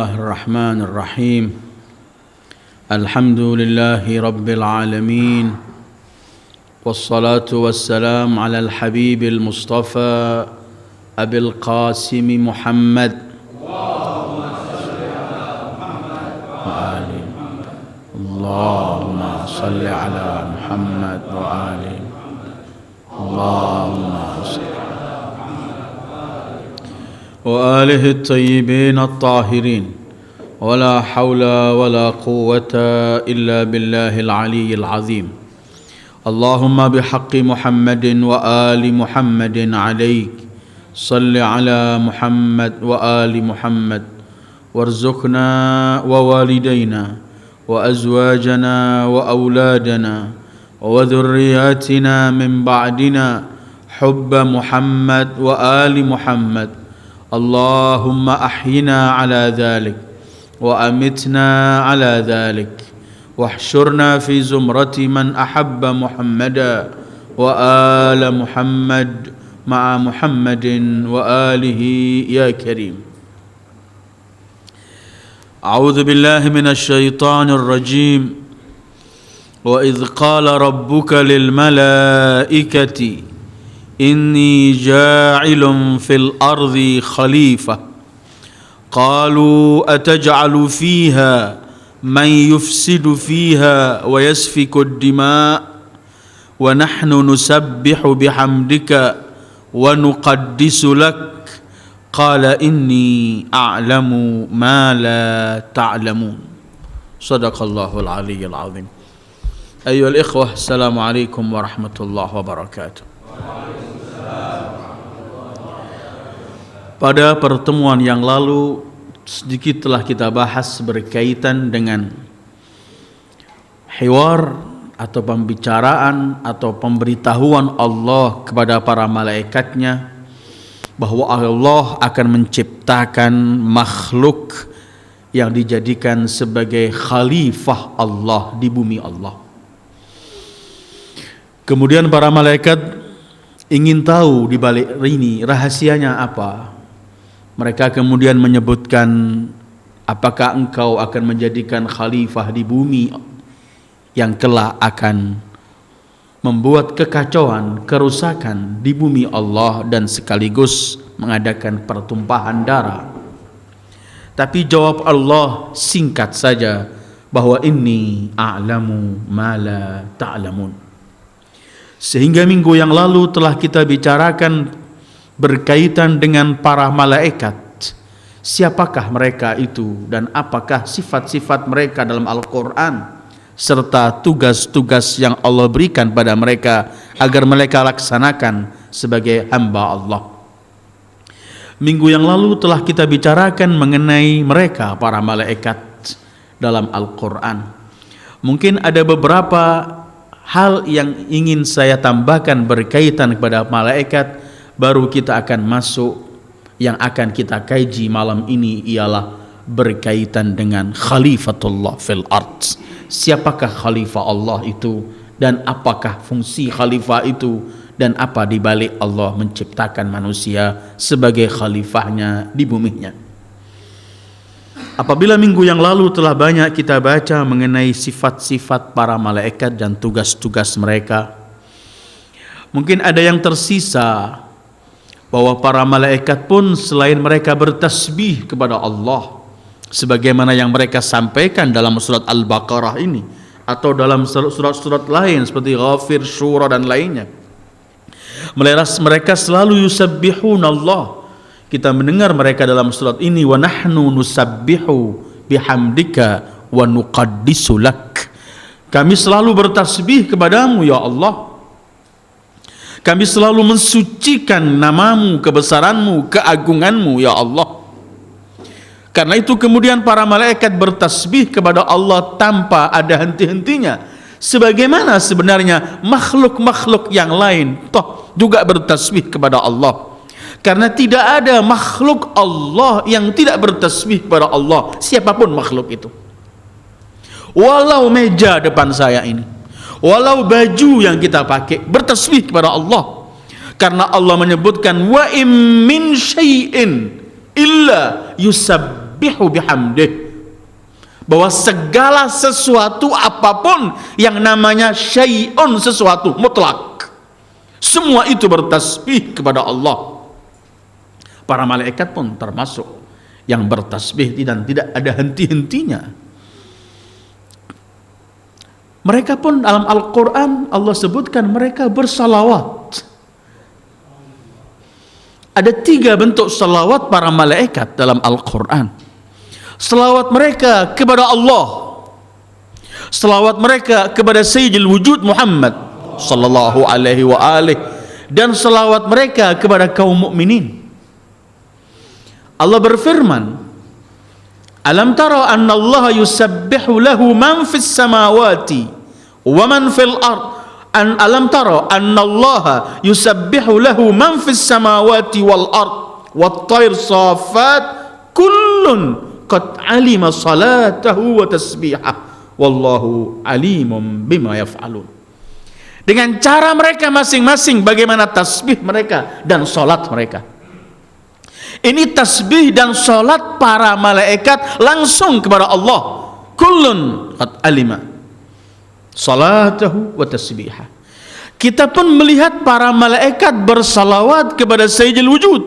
الرحمن الرحيم الحمد لله رب العالمين والصلاة والسلام على الحبيب المصطفى أبي القاسم محمد وآله اللهم صل على محمد وآله اللهم صل وآله الطيبين الطاهرين ولا حول ولا قوة إلا بالله العلي العظيم اللهم بحق محمد وآل محمد عليك صل على محمد وآل محمد وارزقنا ووالدينا وأزواجنا وأولادنا وذرياتنا من بعدنا حب محمد وآل محمد اللهم أحينا على ذلك وأمتنا على ذلك واحشرنا في زمرة من أحب محمدا وآل محمد مع محمد وآله يا كريم. أعوذ بالله من الشيطان الرجيم. وإذ قال ربك للملائكة إني جاعل في الأرض خليفة قالوا أتجعل فيها من يفسد فيها ويسفك الدماء ونحن نسبح بحمدك ونقدس لك قال إني أعلم ما لا تعلمون صدق الله العلي العظيم. أيها الإخوة السلام عليكم ورحمة الله وبركاته. Pada pertemuan yang lalu sedikit telah kita bahas berkaitan dengan hiwar atau pembicaraan atau pemberitahuan Allah kepada para malaikatnya bahwa Allah akan menciptakan makhluk yang dijadikan sebagai khalifah Allah di bumi Allah. Kemudian para malaikat ingin tahu di balik ini rahasianya apa. Mereka kemudian menyebutkan, apakah engkau akan menjadikan khalifah di bumi yang kelak akan membuat kekacauan, kerusakan di bumi Allah dan sekaligus mengadakan pertumpahan darah. Tapi jawab Allah singkat saja bahwa inni a'lamu ma la ta'lamun. Sehingga minggu yang lalu telah kita bicarakan berkaitan dengan para malaikat. Siapakah mereka itu dan apakah sifat-sifat mereka dalam Al-Quran serta tugas-tugas yang Allah berikan pada mereka agar mereka laksanakan sebagai hamba Allah. Minggu yang lalu telah kita bicarakan mengenai mereka para malaikat dalam Al-Quran. Mungkin ada beberapa hal yang ingin saya tambahkan berkaitan kepada malaikat. Baru kita akan masuk yang akan kita kaji malam ini ialah berkaitan dengan khalifatullah fil ard. Siapakah khalifah Allah itu dan apakah fungsi khalifah itu dan apa di balik Allah menciptakan manusia sebagai khalifahnya di buminya. Apabila minggu yang lalu telah banyak kita baca mengenai sifat-sifat para malaikat dan tugas-tugas mereka, mungkin ada yang tersisa bahwa para malaikat pun selain mereka bertasbih kepada Allah sebagaimana yang mereka sampaikan dalam surat Al-Baqarah ini atau dalam surat-surat lain seperti Ghafir, Syura dan lainnya, mereka selalu yusabbihun Allah. Kita mendengar mereka dalam surat ini, wa nahnu nusabbihu bihamdika wa nuqaddisu lak. Kami selalu bertasbih kepadamu ya Allah. Kami selalu mensucikan namamu, kebesaranmu, keagunganmu ya Allah. Karena itu kemudian para malaikat bertasbih kepada Allah tanpa ada henti-hentinya. Sebagaimana sebenarnya makhluk-makhluk yang lain toh juga bertasbih kepada Allah. Karena tidak ada makhluk Allah yang tidak bertasbih kepada Allah, siapapun makhluk itu. Walau meja depan saya ini, walau baju yang kita pakai, bertasbih kepada Allah. Karena Allah menyebutkan wa im min syai'in illa yusabbihu yusabbihu bihamdih, bahwa segala sesuatu apapun yang namanya syai'un, sesuatu mutlak, semua itu bertasbih kepada Allah. Para malaikat pun termasuk yang bertasbih dan tidak ada henti-hentinya. Mereka pun dalam Al-Quran Allah sebutkan mereka bersalawat. Ada 3 bentuk salawat para malaikat dalam Al-Quran. Salawat mereka kepada Allah, salawat mereka kepada Sayyidil Wujud Muhammad sallallahu alaihi wa alihi, dan salawat mereka kepada kaum mukminin. Allah berfirman, alam tara anna Allah yusabbihu lahu man fis samawati wa man fil ard, alam tara anna Allah yusabbihu lahu man fis samawati wal ard wat tayr safat kullun qad alima salatahu wa tasbihah wallahu alimum bima yaf'alun. Dengan cara mereka masing-masing bagaimana tasbih mereka dan salat mereka. Ini tasbih dan salat para malaikat langsung kepada Allah. Kullun qad alima salatahu wa tasbihah. Kita pun melihat para malaikat bersalawat kepada Sayyidil Wujud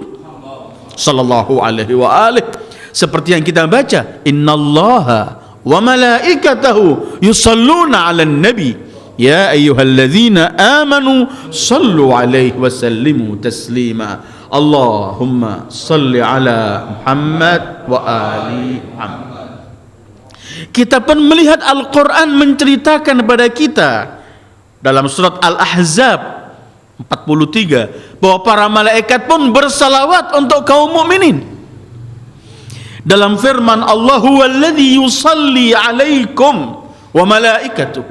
sallallahu alaihi wa alihi, seperti yang kita baca, innallaha wa malaikatahu yusalluna 'alan nabi ya ayyuhalladzina amanu sallu 'alaihi wa sallimu taslima. Allahumma salli ala Muhammad wa ali Muhammad. Kita pun melihat Al-Quran menceritakan kepada kita dalam surat Al-Ahzab 43 bahwa para malaikat pun bersalawat untuk kaum mukminin. Dalam firman Allah, huwallazi yusalli alaikum wa malaikatuh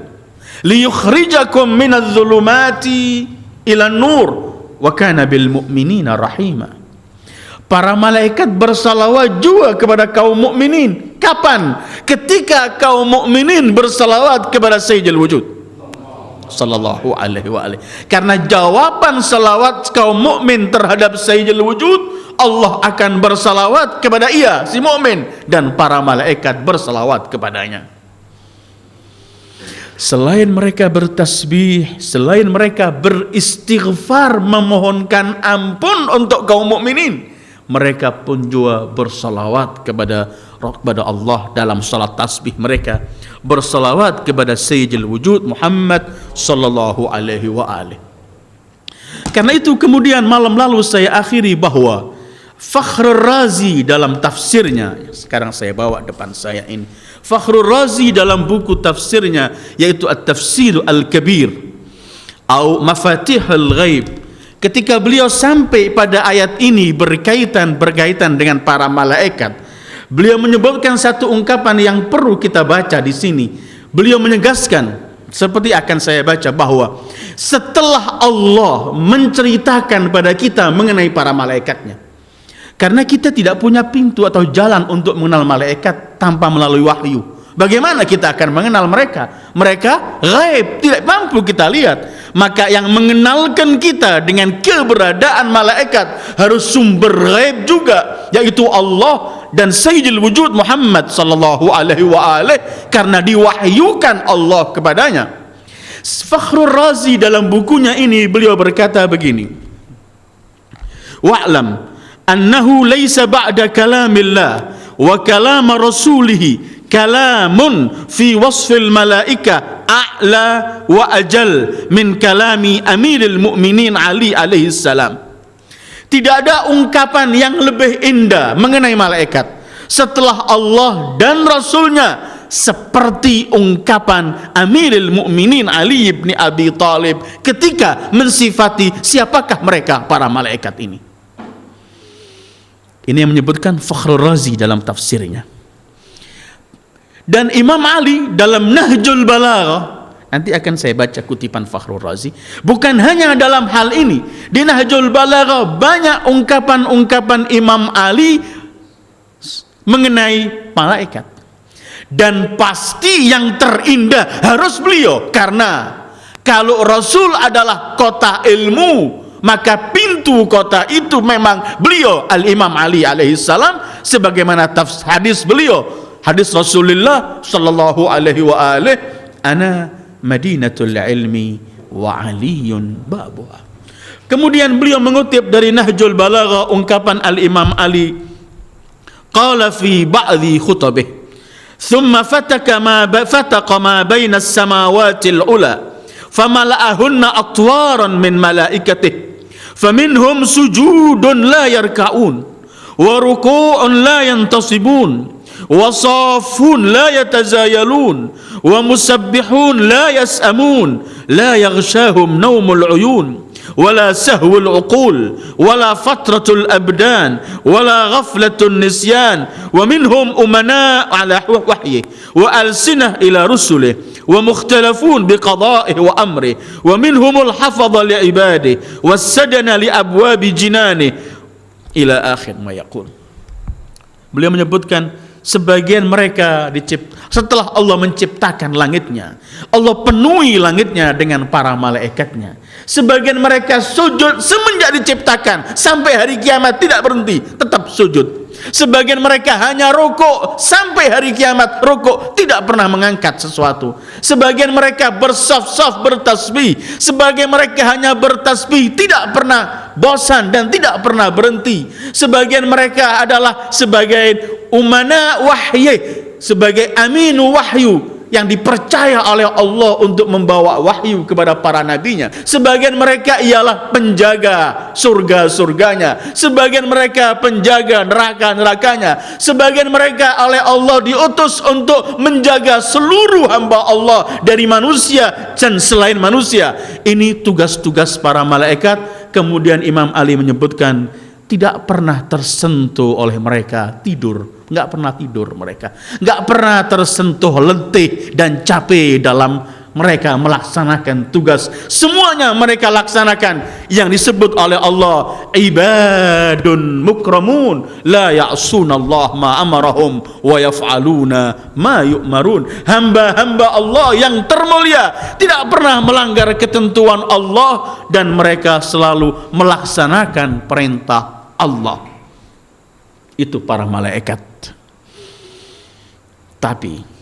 liyukhrijakum minadh dhulumati ilan nur wa kana bil mu'minina rahima. Para malaikat bersalawat juga kepada kaum mukminin. Kapan? Ketika kaum mukminin bersalawat kepada Sayyidil Wujud sallallahu alaihi wa alihi. Karena jawaban salawat kaum mukmin terhadap Sayyidil Wujud, Allah akan bersalawat kepada ia, si mukmin, dan para malaikat bersalawat kepadanya. Selain mereka bertasbih, selain mereka beristighfar memohonkan ampun untuk kaum mukminin, mereka pun juga bersalawat kepada Allah dalam salat tasbih mereka, bersalawat kepada Sayyidil Wujud Muhammad sallallahu alaihi wa alihi. Karena itu kemudian malam lalu saya akhiri bahwa Fakhrul Razi dalam tafsirnya, sekarang saya bawa depan saya ini, Fakhrul Razi dalam buku tafsirnya yaitu At-Tafsir Al-Kabir atau Mafatihul Ghaib, ketika beliau sampai pada ayat ini berkaitan dengan para malaikat, beliau menyebutkan satu ungkapan yang perlu kita baca di sini. Beliau menegaskan, seperti akan saya baca, bahwa setelah Allah menceritakan pada kita mengenai para malaikatnya, karena kita tidak punya pintu atau jalan untuk mengenal malaikat tanpa melalui wahyu. Bagaimana kita akan mengenal mereka? Mereka gaib, tidak mampu kita lihat. Maka yang mengenalkan kita dengan keberadaan malaikat harus sumber gaib juga, yaitu Allah dan Sayyidil Wujud Muhammad sallallahu alaihi wa alihi, karena diwahyukan Allah kepadanya. Fakhrul Razi dalam bukunya ini beliau berkata begini, wa'lam annahu laysa ba'da kalamillah wa kalam rasulih kalamun fi wasfil malaika a'la wa ajal min kalami amiril mu'minin Ali alaihi salam. Tidak ada ungkapan yang lebih indah mengenai malaikat setelah Allah dan Rasulnya seperti ungkapan Amirul Mukminin Ali bin Abi Thalib ketika mensifati siapakah mereka para malaikat ini. Ini yang menyebutkan Fakhrul Razi dalam tafsirnya. Dan Imam Ali dalam Nahjul Balaghah, nanti akan saya baca kutipan Fakhrul Razi, bukan hanya dalam hal ini. Di Nahjul Balaghah banyak ungkapan-ungkapan Imam Ali mengenai malaikat. Dan pasti yang terindah harus beliau, karena kalau Rasul adalah kota ilmu, maka pintu kota itu memang beliau Al-Imam Ali alaihi salam, sebagaimana hadis beliau, hadis Rasulullah sallallahu alaihi wa alihi, ana madinatul ilmi wa aliyun babuha. Kemudian beliau mengutip dari Nahjul Balaghah ungkapan Al-Imam Ali, qala fi ba'dhi khutabih, thumma fataka ma baina as-samawati al-ula famala'ahunna atwaran min malaikatih faminhum sujudun la yarka'un wa ruku'un la yantasibun wa safun la yatazayalun wa musabbihun la yas'amun la yaghshahum nawmul uyun wala sahwul uqul wala fatratul abdan wala ghaflatun nisyan wa minhum umana ala wahyi wa alsinah ila rusulih wa mukhtalafun biqada'ihi wa amri wa minhumul hafadha li ibadihi wassadana li abwabi jinani ila akhir ma yaqul. Beliau menyebutkan sebagian mereka setelah Allah menciptakan langitnya, Allah penuhi langitnya dengan para malaikatnya. Sebagian mereka sujud semenjak diciptakan sampai hari kiamat, tidak berhenti, tetap sujud. Sebagian mereka hanya rukuk sampai hari kiamat, rukuk, tidak pernah mengangkat sesuatu. Sebagian mereka bersaf-saf bertasbih, sebagian mereka hanya bertasbih, tidak pernah bosan dan tidak pernah berhenti. Sebagian mereka adalah sebagai umana wahyi, sebagai aminu wahyu yang dipercaya oleh Allah untuk membawa wahyu kepada para nabinya. Sebagian mereka ialah penjaga surga-surganya, sebagian mereka penjaga neraka-nerakanya, sebagian mereka oleh Allah diutus untuk menjaga seluruh hamba Allah dari manusia dan selain manusia. Ini tugas-tugas para malaikat. Kemudian Imam Ali menyebutkan tidak pernah tersentuh oleh mereka tidur, nggak pernah tidur mereka, nggak pernah tersentuh letih dan capek dalam mereka melaksanakan tugas. Semuanya mereka laksanakan yang disebut oleh Allah ibadun mukramun la ya'sunallah ma amarahum wa yaf'aluna ma yu'marun. Hamba-hamba Allah yang termulia tidak pernah melanggar ketentuan Allah dan mereka selalu melaksanakan perintah Allah. Itu para malaikat. Tapi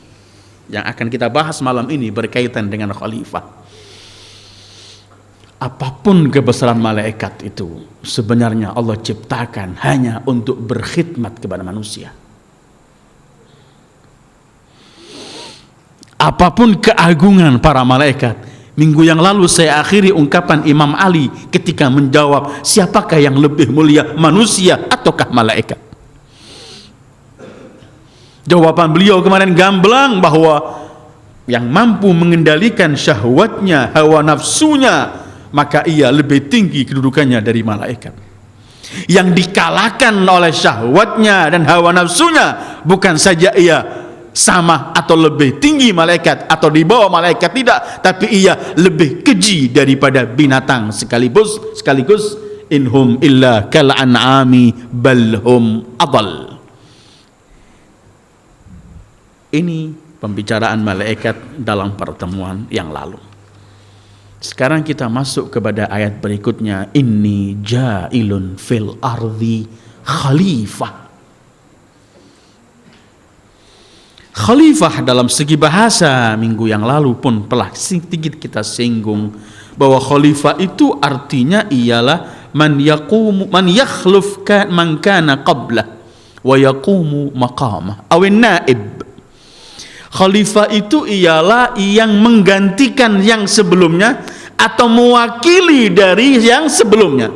yang akan kita bahas malam ini berkaitan dengan khalifah. Apapun kebesaran malaikat itu, sebenarnya Allah ciptakan hanya untuk berkhidmat kepada manusia. Apapun keagungan para malaikat. Minggu yang lalu saya akhiri ungkapan Imam Ali ketika menjawab siapakah yang lebih mulia, manusia ataukah malaikat. Jawaban beliau kemarin gamblang bahwa yang mampu mengendalikan syahwatnya, hawa nafsunya, maka ia lebih tinggi kedudukannya dari malaikat. Yang dikalahkan oleh syahwatnya dan hawa nafsunya, bukan saja ia sama atau lebih tinggi malaikat atau di bawah malaikat, tidak, tapi ia lebih keji daripada binatang sekaligus inhum illa kal an'ami bal hum adall. Ini pembicaraan malaikat dalam pertemuan yang lalu. Sekarang kita masuk kepada ayat berikutnya, inni ja'ilun fil ardi khalifah. Khalifah dalam segi bahasa minggu yang lalu pun telah sedikit kita singgung bahwa khalifah itu artinya ialah man yakhluf man kana qablah wa yaqumu maqamah awin naib. Khalifah itu ialah yang menggantikan yang sebelumnya atau mewakili dari yang sebelumnya.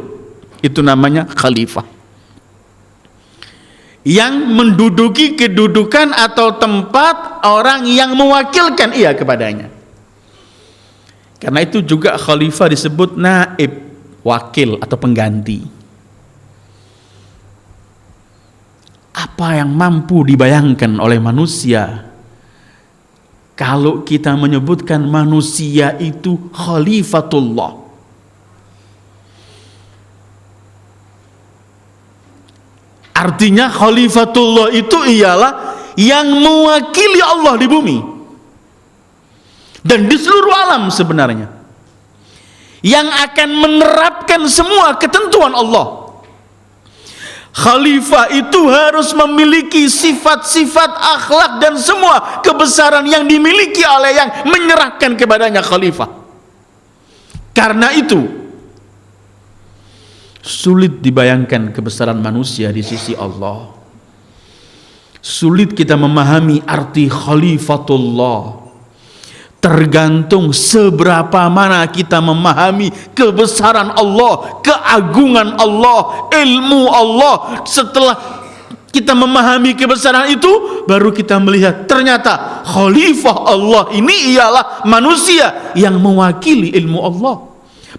Itu namanya khalifah. Yang menduduki kedudukan atau tempat orang yang mewakilkan ia kepadanya. Karena itu juga khalifah disebut naib, wakil atau pengganti. Apa yang mampu dibayangkan oleh manusia kalau kita menyebutkan manusia itu khalifatullah? Artinya khalifatullah itu ialah yang mewakili Allah di bumi dan di seluruh alam sebenarnya, yang akan menerapkan semua ketentuan Allah. Khalifah itu harus memiliki sifat-sifat, akhlak dan semua kebesaran yang dimiliki oleh yang menyerahkan kepadanya khalifah. Karena itu sulit dibayangkan kebesaran manusia di sisi Allah. Sulit kita memahami arti khalifatullah. Tergantung seberapa mana kita memahami kebesaran Allah, keagungan Allah, ilmu Allah. Setelah kita memahami kebesaran itu, baru kita melihat ternyata khalifah Allah ini ialah manusia yang mewakili ilmu Allah,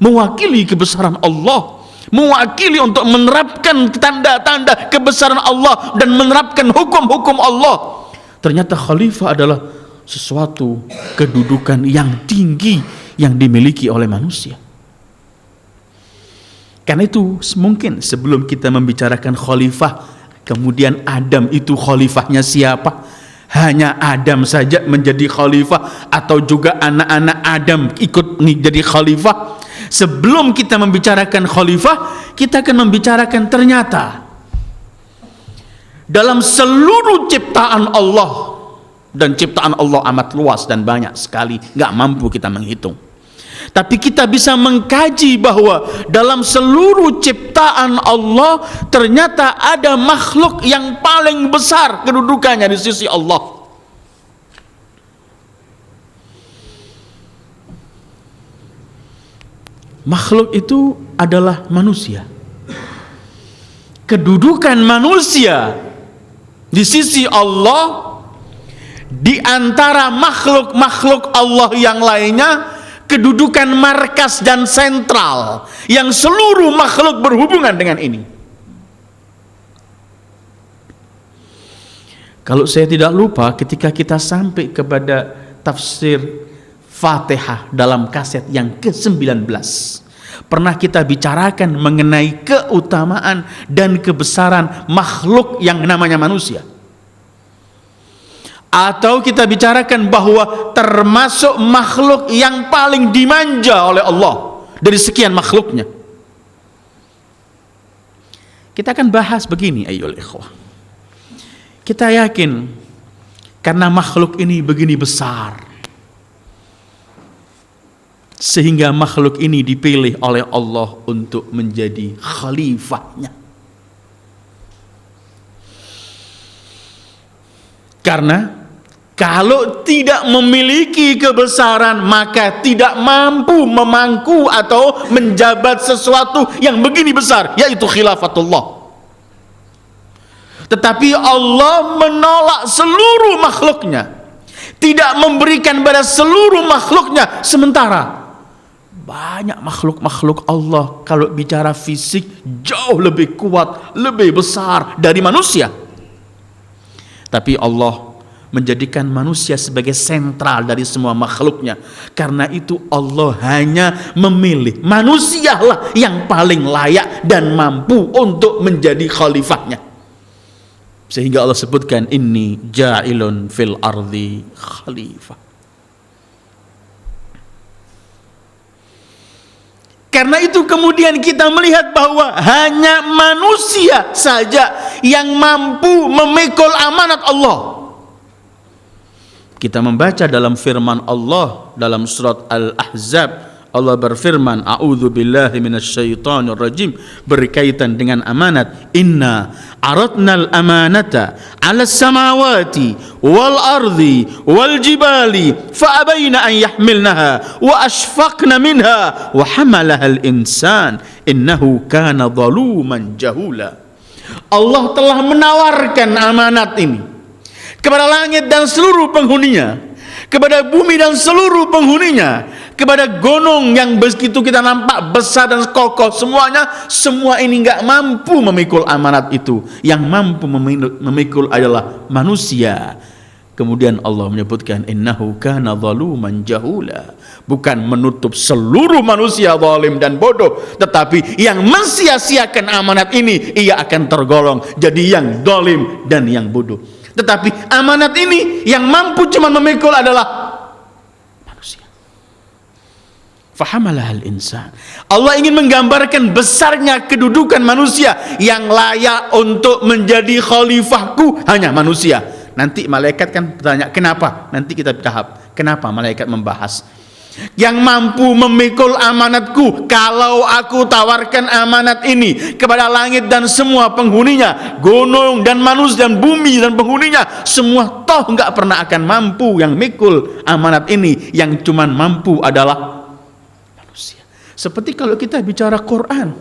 mewakili kebesaran Allah, mewakili untuk menerapkan tanda-tanda kebesaran Allah dan menerapkan hukum-hukum Allah. Ternyata khalifah adalah sesuatu kedudukan yang tinggi yang dimiliki oleh manusia. Karena itu mungkin sebelum kita membicarakan khalifah, kemudian Adam itu khalifahnya siapa? Hanya Adam saja menjadi khalifah atau juga anak-anak Adam ikut menjadi khalifah? Sebelum kita membicarakan khalifah, kita akan membicarakan ternyata dalam seluruh ciptaan Allah, dan ciptaan Allah amat luas dan banyak sekali, nggak mampu kita menghitung. Tapi kita bisa mengkaji bahwa dalam seluruh ciptaan Allah ternyata ada makhluk yang paling besar kedudukannya di sisi Allah. Makhluk itu adalah manusia. Kedudukan manusia di sisi Allah di antara makhluk-makhluk Allah yang lainnya, kedudukan markas dan sentral yang seluruh makhluk berhubungan dengan ini. Kalau saya tidak lupa, ketika kita sampai kepada tafsir Fatihah dalam kaset yang ke-19, pernah kita bicarakan mengenai keutamaan dan kebesaran makhluk yang namanya manusia. Atau kita bicarakan bahwa termasuk makhluk yang paling dimanja oleh Allah dari sekian makhluknya. Kita akan bahas begini ayyuhal ikhwah. Kita yakin karena makhluk ini begini besar, sehingga makhluk ini dipilih oleh Allah untuk menjadi khalifahnya. Karena kalau tidak memiliki kebesaran, maka tidak mampu memangku atau menjabat sesuatu yang begini besar, yaitu khilafatullah. Tetapi Allah menolak seluruh makhluknya, tidak memberikan pada seluruh makhluknya. Sementara banyak makhluk-makhluk Allah kalau bicara fisik jauh lebih kuat, lebih besar dari manusia. Tapi Allah menjadikan manusia sebagai sentral dari semua makhluknya. Karena itu Allah hanya memilih manusialah yang paling layak dan mampu untuk menjadi khalifahnya. Sehingga Allah sebutkan inni ja'ilun fil ardi khalifah. Karena itu kemudian kita melihat bahwa hanya manusia saja yang mampu memikul amanat Allah. Kita membaca dalam firman Allah dalam surat Al-Ahzab, Allah berfirman, a'udzu billahi minasyaitonir rajim, berkaitan dengan amanat, inna aradnal amanata 'alas samawati wal ardi wal jibali fa abaina an yahmilnaha wa ashfaqna minha wa hamalaha al insan innahu kana zaluman jahula. Allah telah menawarkan amanat ini kepada langit dan seluruh penghuninya, kepada bumi dan seluruh penghuninya, kepada gunung yang begitu kita nampak besar dan kokoh semuanya. Semua ini enggak mampu memikul amanat itu. Yang mampu memikul adalah manusia. Kemudian Allah menyebutkan innahu kana zaluman jahula. Bukan menutup seluruh manusia zalim dan bodoh, tetapi yang mensia-siakan amanat ini ia akan tergolong jadi yang zalim dan yang bodoh. Tetapi amanat ini yang mampu cuma memikul adalah manusia. Fahamalahal insan. Allah ingin menggambarkan besarnya kedudukan manusia yang layak untuk menjadi khalifahku hanya manusia. Nanti malaikat kan bertanya kenapa? Nanti kita tahap. Kenapa malaikat membahas? Yang mampu memikul amanatku, kalau aku tawarkan amanat ini kepada langit dan semua penghuninya, gunung dan manusia dan bumi dan penghuninya, semua toh enggak pernah akan mampu yang mikul amanat ini. Yang cuman mampu adalah manusia. Seperti kalau kita bicara Quran,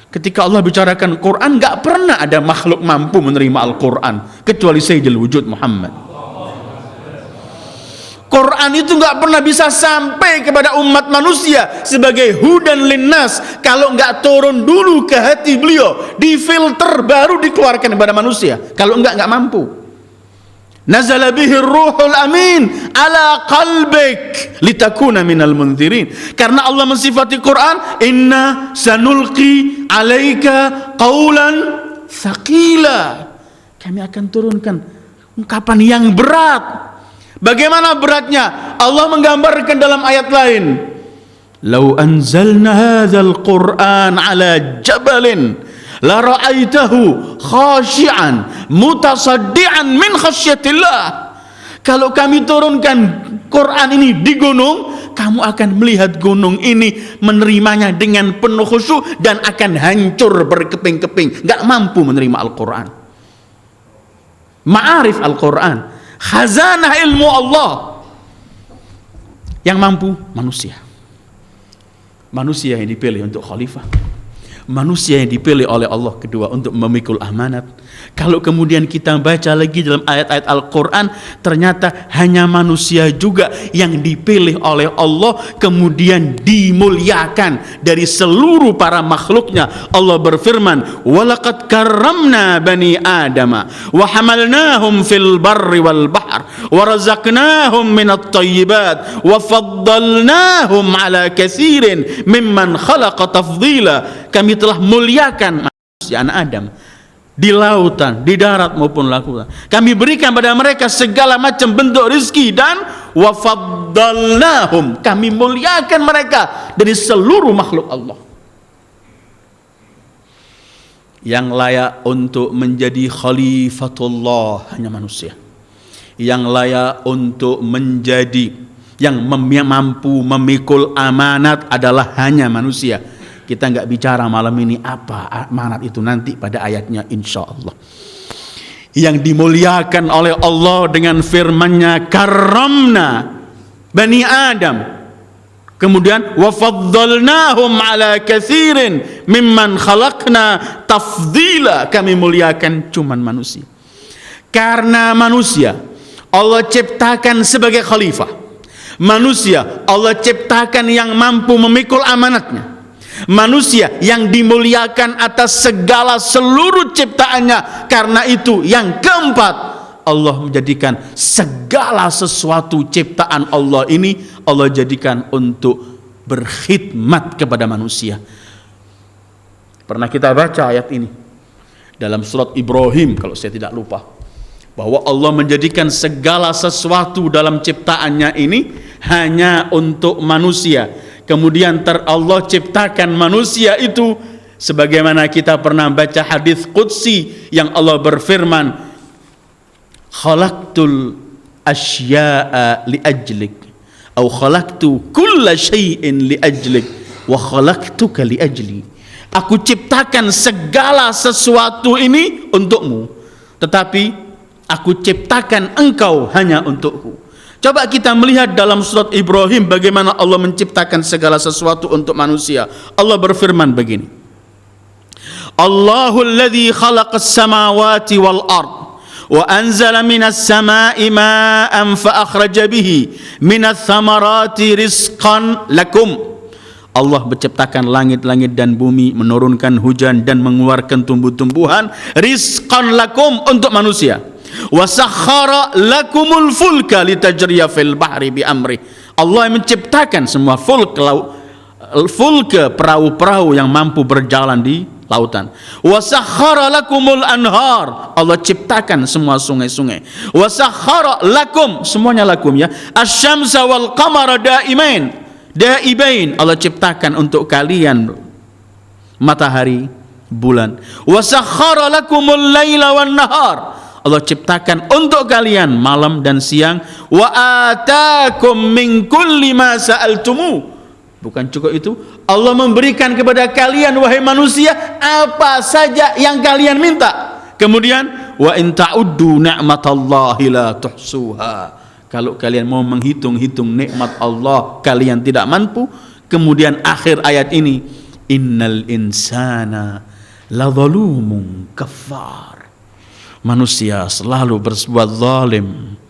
ketika Allah bicarakan Quran, enggak pernah ada makhluk mampu menerima Al-Quran kecuali Sayyidul Wujud Muhammad. Quran itu nggak pernah bisa sampai kepada umat manusia sebagai hudan linnas kalau nggak turun dulu ke hati beliau, difilter baru dikeluarkan kepada manusia. Kalau nggak mampu. Nazala bihi ruhul amin ala qalbik litakuna minal munzirin. Karena Allah mensifati Quran, inna sanulqi alaika qawlan thaqila. Kami akan turunkan ungkapan yang berat. Bagaimana beratnya? Allah menggambarkan dalam ayat lain, "Lau anzalna hadzal Qur'an 'ala jabalin la ra'aitahu khashi'an mutasaddian min khasyatillah." Kalau kami turunkan Quran ini di gunung, kamu akan melihat gunung ini menerimanya dengan penuh khusyuk dan akan hancur berkeping-keping, enggak mampu menerima Al-Qur'an. Ma'arif Al-Qur'an, khazanah ilmu Allah. Yang mampu manusia. Manusia yang dipilih untuk khalifah. Manusia yang dipilih oleh Allah kedua untuk memikul amanat. Kalau kemudian kita baca lagi dalam ayat-ayat Al-Quran, ternyata hanya manusia juga yang dipilih oleh Allah kemudian dimuliakan dari seluruh para makhluknya. Allah berfirman, walaqad karramna bani adama wa hamalnahum fil barri wal bahr wa razaqnahum minat thayyibat wa faddalnahum ala katsirin mimman khalaqa tafdila. Kami telah muliakan manusia anak Adam di lautan, di darat maupun lautan. Kami berikan pada mereka segala macam bentuk rezeki dan wa faddalnahum, kami muliakan mereka dari seluruh makhluk Allah. Yang layak untuk menjadi khalifatullah hanya manusia. Yang layak untuk menjadi yang mampu memikul amanat adalah hanya manusia. Kita nggak bicara malam ini apa amanat itu, nanti pada ayatnya insya Allah. Yang dimuliakan oleh Allah dengan firman-Nya karramna bani Adam, kemudian wa faddalnahum ala katsirin mimman khalaqna tafdila, kami muliakan cuman manusia. Karena manusia Allah ciptakan sebagai khalifah. Manusia Allah ciptakan yang mampu memikul amanatnya. Manusia yang dimuliakan atas segala seluruh ciptaannya. Karena itu yang keempat, Allah menjadikan segala sesuatu ciptaan Allah ini Allah jadikan untuk berkhidmat kepada manusia. Pernah kita baca ayat ini dalam surat Ibrahim kalau saya tidak lupa, bahwa Allah menjadikan segala sesuatu dalam ciptaannya ini hanya untuk manusia. Kemudian Allah ciptakan manusia itu sebagaimana kita pernah baca hadis qudsi yang Allah berfirman, khalaqtul asya'a li ajlik atau khalaqtu kulla syai'in li ajlik wa khalaqtuka li ajli. Aku ciptakan segala sesuatu ini untukmu, tetapi aku ciptakan engkau hanya untukku. Coba kita melihat dalam surat Ibrahim bagaimana Allah menciptakan segala sesuatu untuk manusia. Allah berfirman begini, Allahul ladzi khalaqas samawati wal ard wa anzala minas samai ma'an fa akhraja bihi minats thamarati rizqan lakum. Allah menciptakan langit-langit dan bumi, menurunkan hujan dan mengeluarkan tumbuh-tumbuhan, rizqan lakum, untuk manusia. Wa sakhara lakumul fulka litajriya fil bahri bi amri. Allah yang menciptakan semua fulka, perahu-perahu yang mampu berjalan di lautan. Wa sakhara lakumul anhar, Allah ciptakan semua sungai-sungai. Wa sakhara lakum, semuanya lakum ya, asyamsa wal qamara daimain, daibain, Allah ciptakan untuk kalian matahari, bulan. Wa sakhkhara lakumul laila wan nahar, Allah ciptakan untuk kalian malam dan siang. Wa atakum min kulli ma sa'altumu, bukan cukup itu, Allah memberikan kepada kalian wahai manusia apa saja yang kalian minta. Kemudian wa in ta'uddu ni'matallahi la tuhsuha, kalau kalian mau menghitung-hitung nikmat Allah kalian tidak mampu. Kemudian akhir ayat ini, innal insana ladzalumun kafar, manusia selalu berbuat zalim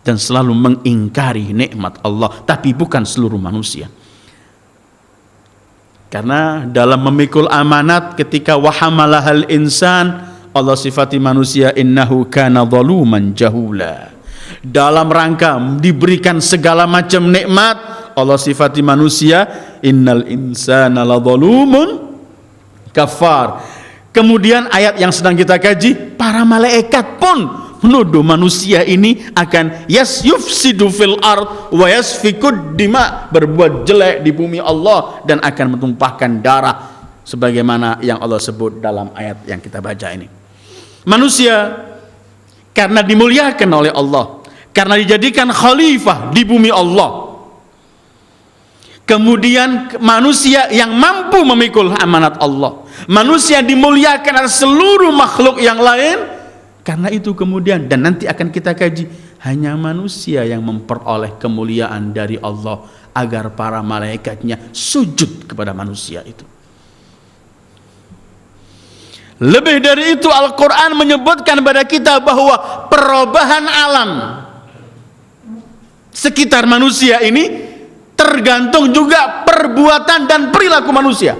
dan selalu mengingkari nikmat Allah, tapi bukan seluruh manusia. Karena dalam memikul amanat ketika wahamalahal insan, Allah sifati manusia innahu kana zaluman jahula. Dalam rangka diberikan segala macam nikmat, Allah sifati manusia innal insana ladzalumun kafar. Kemudian ayat yang sedang kita kaji, para malaikat pun menuduh manusia ini akan yufsidu fil ard wa yasfikud dima, berbuat jelek di bumi Allah dan akan menumpahkan darah sebagaimana yang Allah sebut dalam ayat yang kita baca ini. Manusia karena dimuliakan oleh Allah, karena dijadikan khalifah di bumi Allah, kemudian manusia yang mampu memikul amanat Allah, manusia dimuliakan atas seluruh makhluk yang lain. Karena itu kemudian, dan nanti akan kita kaji, hanya manusia yang memperoleh kemuliaan dari Allah agar para malaikatnya sujud kepada manusia itu. Lebih dari itu, Al-Quran menyebutkan kepada kita bahwa perubahan alam sekitar manusia ini tergantung juga perbuatan dan perilaku manusia.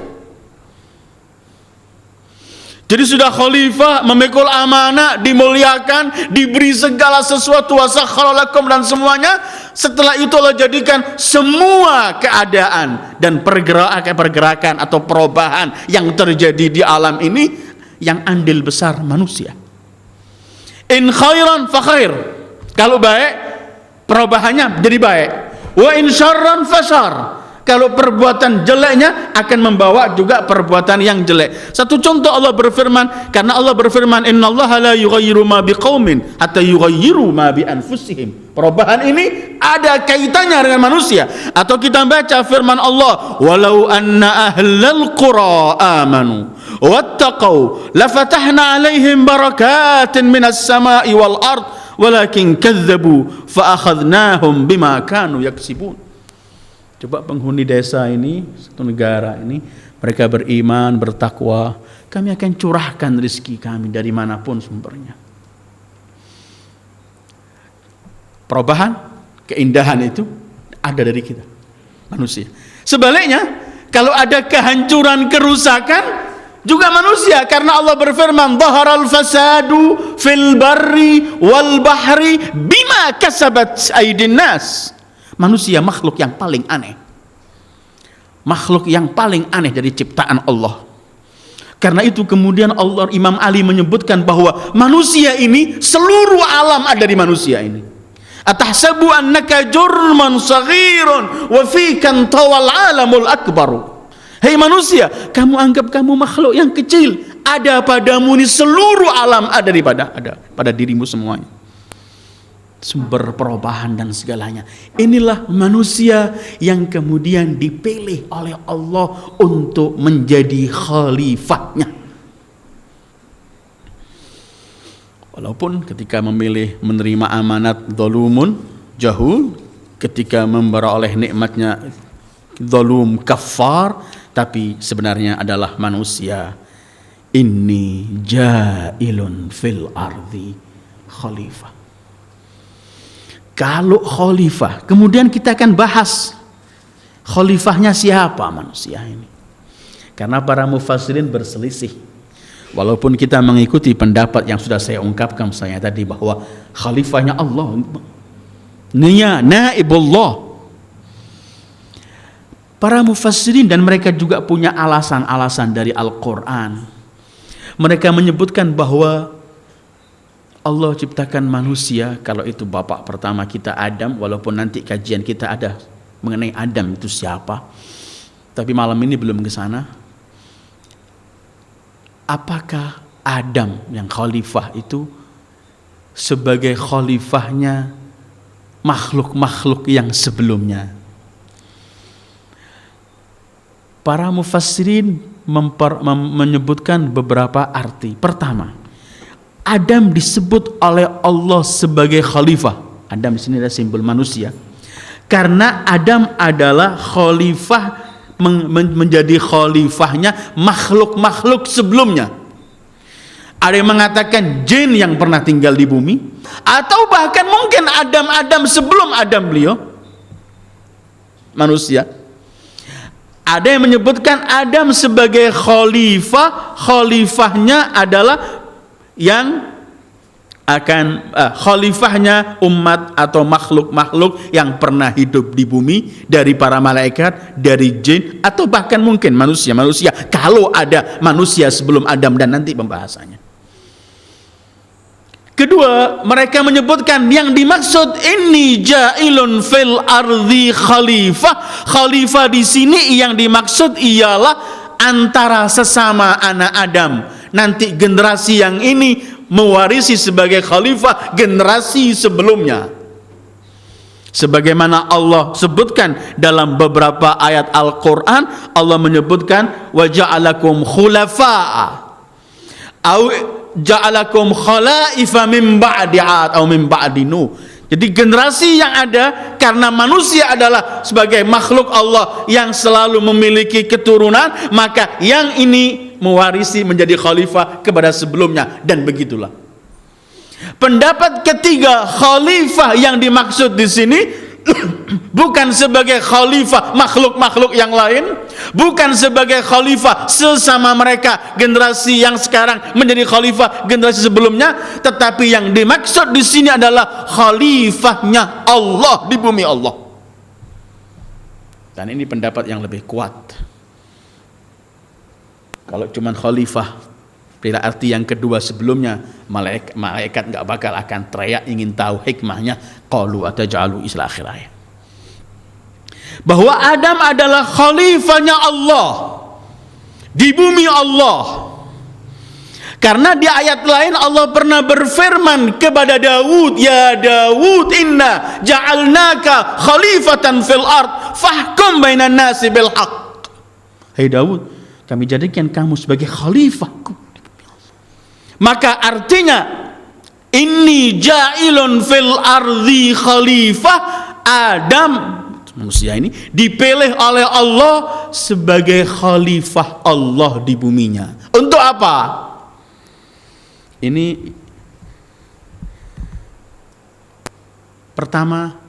Jadi sudah khalifah, memikul amanah, dimuliakan, diberi segala sesuatu, wasakhkhara lakum dan semuanya. Setelah itu Allah jadikan semua keadaan dan pergerakan atau perubahan yang terjadi di alam ini yang andil besar manusia. In khairan fa khair, kalau baik perubahannya jadi baik. Wa in syarran fa syarr, kalau perbuatan jeleknya akan membawa juga perbuatan yang jelek. Satu contoh, Allah berfirman, karena Allah berfirman innallaha la yughayyiru ma biqaumin hatta yughayyiru ma bi anfusihim. Perubahan ini ada kaitannya dengan manusia. Atau kita baca firman Allah, walau anna ahlal qura amanu wattaqau lafatahna alaihim barakatin minas sama'i wal ard walakin kadzabu fa akhadnahum bima kanu yaksibun. Coba penghuni desa ini, satu negara ini, mereka beriman, bertakwa, kami akan curahkan rezeki kami dari manapun sumbernya. Perubahan, keindahan itu ada dari kita, manusia. Sebaliknya, kalau ada kehancuran, kerusakan, juga manusia. Karena Allah berfirman, dhaharal fasadu fil barri wal bahri bima kasabat aydin nas. Manusia makhluk yang paling aneh, makhluk yang paling aneh dari ciptaan Allah. Karena itu kemudian Allah, Imam Ali menyebutkan bahwa manusia ini, seluruh alam ada di manusia ini. Atahsabu annaka jurman saghirun wa fikan tawal alamul akbaru. Hei manusia, kamu anggap kamu makhluk yang kecil, ada padamu ini seluruh alam ada pada dirimu semuanya. Sumber perubahan dan segalanya. Inilah manusia yang kemudian dipilih oleh Allah untuk menjadi khalifahnya. Walaupun ketika memilih menerima amanat zalumun jahul, ketika memperoleh nikmatnya zalum kafar, tapi sebenarnya adalah manusia. Inni jailun fil ardi khalifah. Kalau khalifah, kemudian kita akan bahas khalifahnya siapa manusia ini. Karena para mufassirin berselisih. Walaupun kita mengikuti pendapat yang sudah saya ungkapkan saya tadi, bahwa khalifahnya Allah, naibullah. Para mufassirin dan mereka juga punya alasan-alasan dari Al-Quran. Mereka menyebutkan bahwa Allah ciptakan manusia, kalau itu bapak pertama kita Adam, walaupun nanti kajian kita ada mengenai Adam itu siapa. Tapi malam ini belum ke sana. Apakah Adam yang khalifah itu sebagai khalifahnya makhluk-makhluk yang sebelumnya? Para mufassirin menyebutkan beberapa arti. Pertama, Adam disebut oleh Allah sebagai khalifah. Adam di sini adalah simbol manusia. Karena Adam adalah khalifah, menjadi khalifahnya makhluk-makhluk sebelumnya. Ada yang mengatakan jin yang pernah tinggal di bumi, atau bahkan mungkin Adam sebelum Adam beliau manusia. Ada yang menyebutkan Adam sebagai khalifahnya adalah yang akan khalifahnya umat atau makhluk-makhluk yang pernah hidup di bumi, dari para malaikat, dari jin, atau bahkan mungkin manusia kalau ada manusia sebelum Adam, dan nanti pembahasannya. Kedua, mereka menyebutkan yang dimaksud ini ja'ilun fil ardi khalifah. Khalifah di sini yang dimaksud ialah antara sesama anak Adam. Nanti generasi yang ini mewarisi sebagai khalifah generasi sebelumnya. Sebagaimana Allah sebutkan dalam beberapa ayat Al-Quran, Allah menyebutkan wa ja'alakum khulafa'a au ja'alakum khalaifa min ba'di 'ad atau min ba'di Nuh. Jadi generasi yang ada, karena manusia adalah sebagai makhluk Allah yang selalu memiliki keturunan, maka yang ini mewarisi menjadi khalifah kepada sebelumnya, dan begitulah. Pendapat ketiga, khalifah yang dimaksud di sini bukan sebagai khalifah makhluk-makhluk yang lain, bukan sebagai khalifah sesama mereka generasi yang sekarang menjadi khalifah generasi sebelumnya, tetapi yang dimaksud di sini adalah khalifahnya Allah di bumi Allah. Dan ini pendapat yang lebih kuat. Kalau cuma khalifah bila arti yang kedua sebelumnya, malaikat nggak bakal akan teriak ingin tahu hikmahnya, qalu ataj'alu isla akhir ayat. Bahwa Adam adalah khalifahnya Allah di bumi Allah. Karena di ayat lain Allah pernah berfirman kepada Daud, ya Daud inna ja'alnaka khalifatan fil ard fahkum bainan nasi bil haqq. Hai Daud, kami jadikan kamu sebagai khalifahku. Maka artinya inni ja'ilun fil ardi khalifah, Adam manusia ini dipilih oleh Allah sebagai khalifah Allah di buminya. Untuk apa? Ini pertama,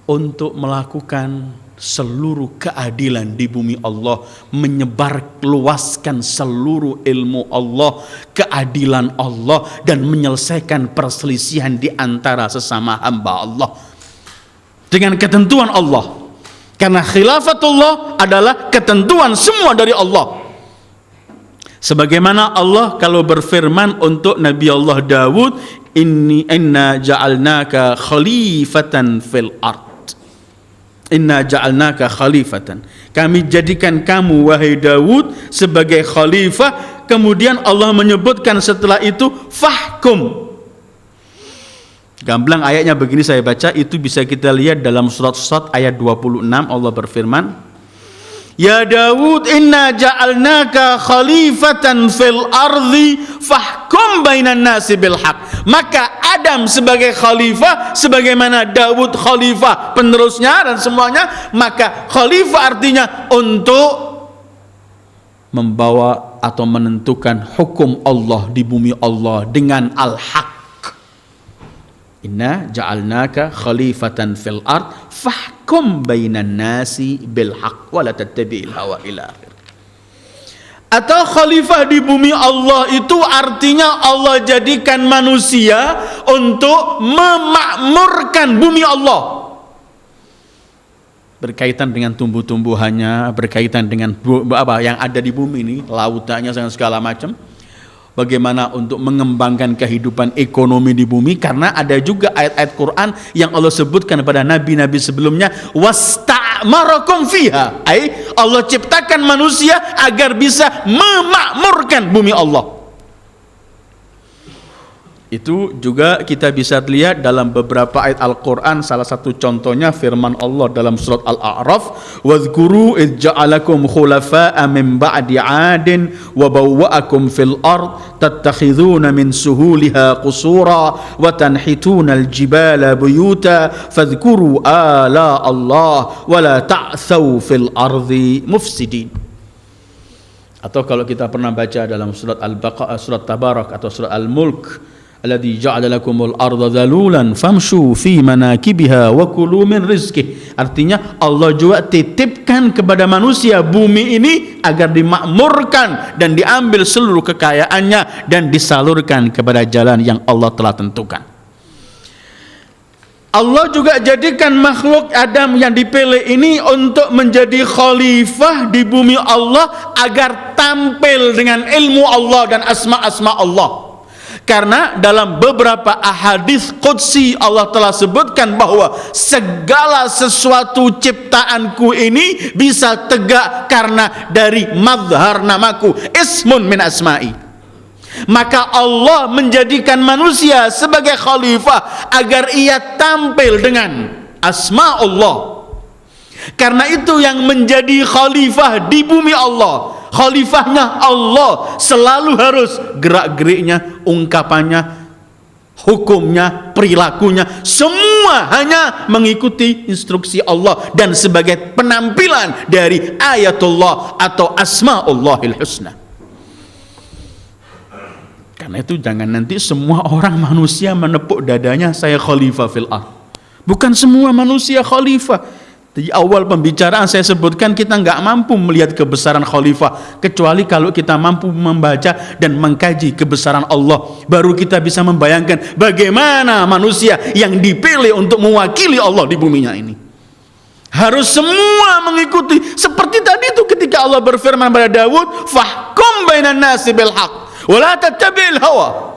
untuk melakukan seluruh keadilan di bumi Allah, menyebar luaskan seluruh ilmu Allah, keadilan Allah, dan menyelesaikan perselisihan di antara sesama hamba Allah dengan ketentuan Allah. Karena khilafatullah adalah ketentuan semua dari Allah. Sebagaimana Allah kalau berfirman untuk Nabi Allah Daud, inna ja'alnaka khalifatan fil ard. Inna ja'alnaka khalifatan. Kami jadikan kamu wahai Daud sebagai khalifah. Kemudian Allah menyebutkan setelah itu fahkum. Gamblang ayatnya begini saya baca, itu bisa kita lihat dalam surat Sad ayat 26. Allah berfirman, ya Daud inna ja'alnaka khalifatan fil ardi fahkum bainan nasi bil haq. Maka Adam sebagai khalifah, sebagaimana Daud khalifah penerusnya dan semuanya, maka khalifah artinya untuk membawa atau menentukan hukum Allah di bumi Allah dengan al-haq. Inna ja'alnaka khalifatan fil ard fahkum bainan nasi bil haq wa la tattabi'il hawa ila akhir. Atau khalifah di bumi Allah itu artinya Allah jadikan manusia untuk memakmurkan bumi Allah. Berkaitan dengan tumbuh-tumbuhannya, berkaitan dengan apa yang ada di bumi ini, lautannya segala macam. bagaimana untuk mengembangkan kehidupan ekonomi di bumi, karena ada juga ayat-ayat Quran yang Allah sebutkan pada nabi-nabi sebelumnya, wasta'marakum fiha, Allah ciptakan manusia agar bisa memakmurkan bumi Allah. Itu juga kita bisa lihat dalam beberapa ayat Al-Quran. Salah satu contohnya firman Allah dalam surat Al-A'raf, wadhkuru idh ja'alakum khulafa'a min ba'di 'adin wa bawwa'akum fil ard tattakhidhuna min suhuliha qusura wa tanhituna al-jibala buyuta fadhkuru ala Allah wa la ta'thaw fil ardi mufsidin. Atau kalau kita pernah baca dalam surat Al-Baqarah, surat Tabarak atau surat Al-Mulk, alladzi ja'ala lakumul arda dhalulan famshu fi manakibiha wa kulu min rizqih. Artinya Allah juga titipkan kepada manusia bumi ini agar dimakmurkan dan diambil seluruh kekayaannya dan disalurkan kepada jalan yang Allah telah tentukan. Allah juga jadikan makhluk Adam yang dipilih ini untuk menjadi khalifah di bumi Allah agar tampil dengan ilmu Allah dan asma-asma Allah. Karena dalam beberapa ahadits qudsi Allah telah sebutkan bahwa segala sesuatu ciptaanku ini bisa tegak karena dari mazhar namaku, ismun min asma'i. Maka Allah menjadikan manusia sebagai khalifah agar ia tampil dengan asma Allah. Karena itu yang menjadi khalifah di bumi Allah, khalifahnya Allah, selalu harus gerak-geriknya, ungkapannya, hukumnya, perilakunya, semua hanya mengikuti instruksi Allah dan sebagai penampilan dari ayatullah atau asma'ullahil husna. Karena itu jangan nanti semua orang manusia menepuk dadanya, saya khalifah fil ardh. Bukan semua manusia khalifah. Di awal pembicaraan saya sebutkan kita nggak mampu melihat kebesaran khalifah kecuali kalau kita mampu membaca dan mengkaji kebesaran Allah, baru kita bisa membayangkan bagaimana manusia yang dipilih untuk mewakili Allah di buminya ini. Harus semua mengikuti, seperti tadi itu ketika Allah berfirman pada Daud, fahkum bainan nasi bil haqq wa la tattabi'il hawa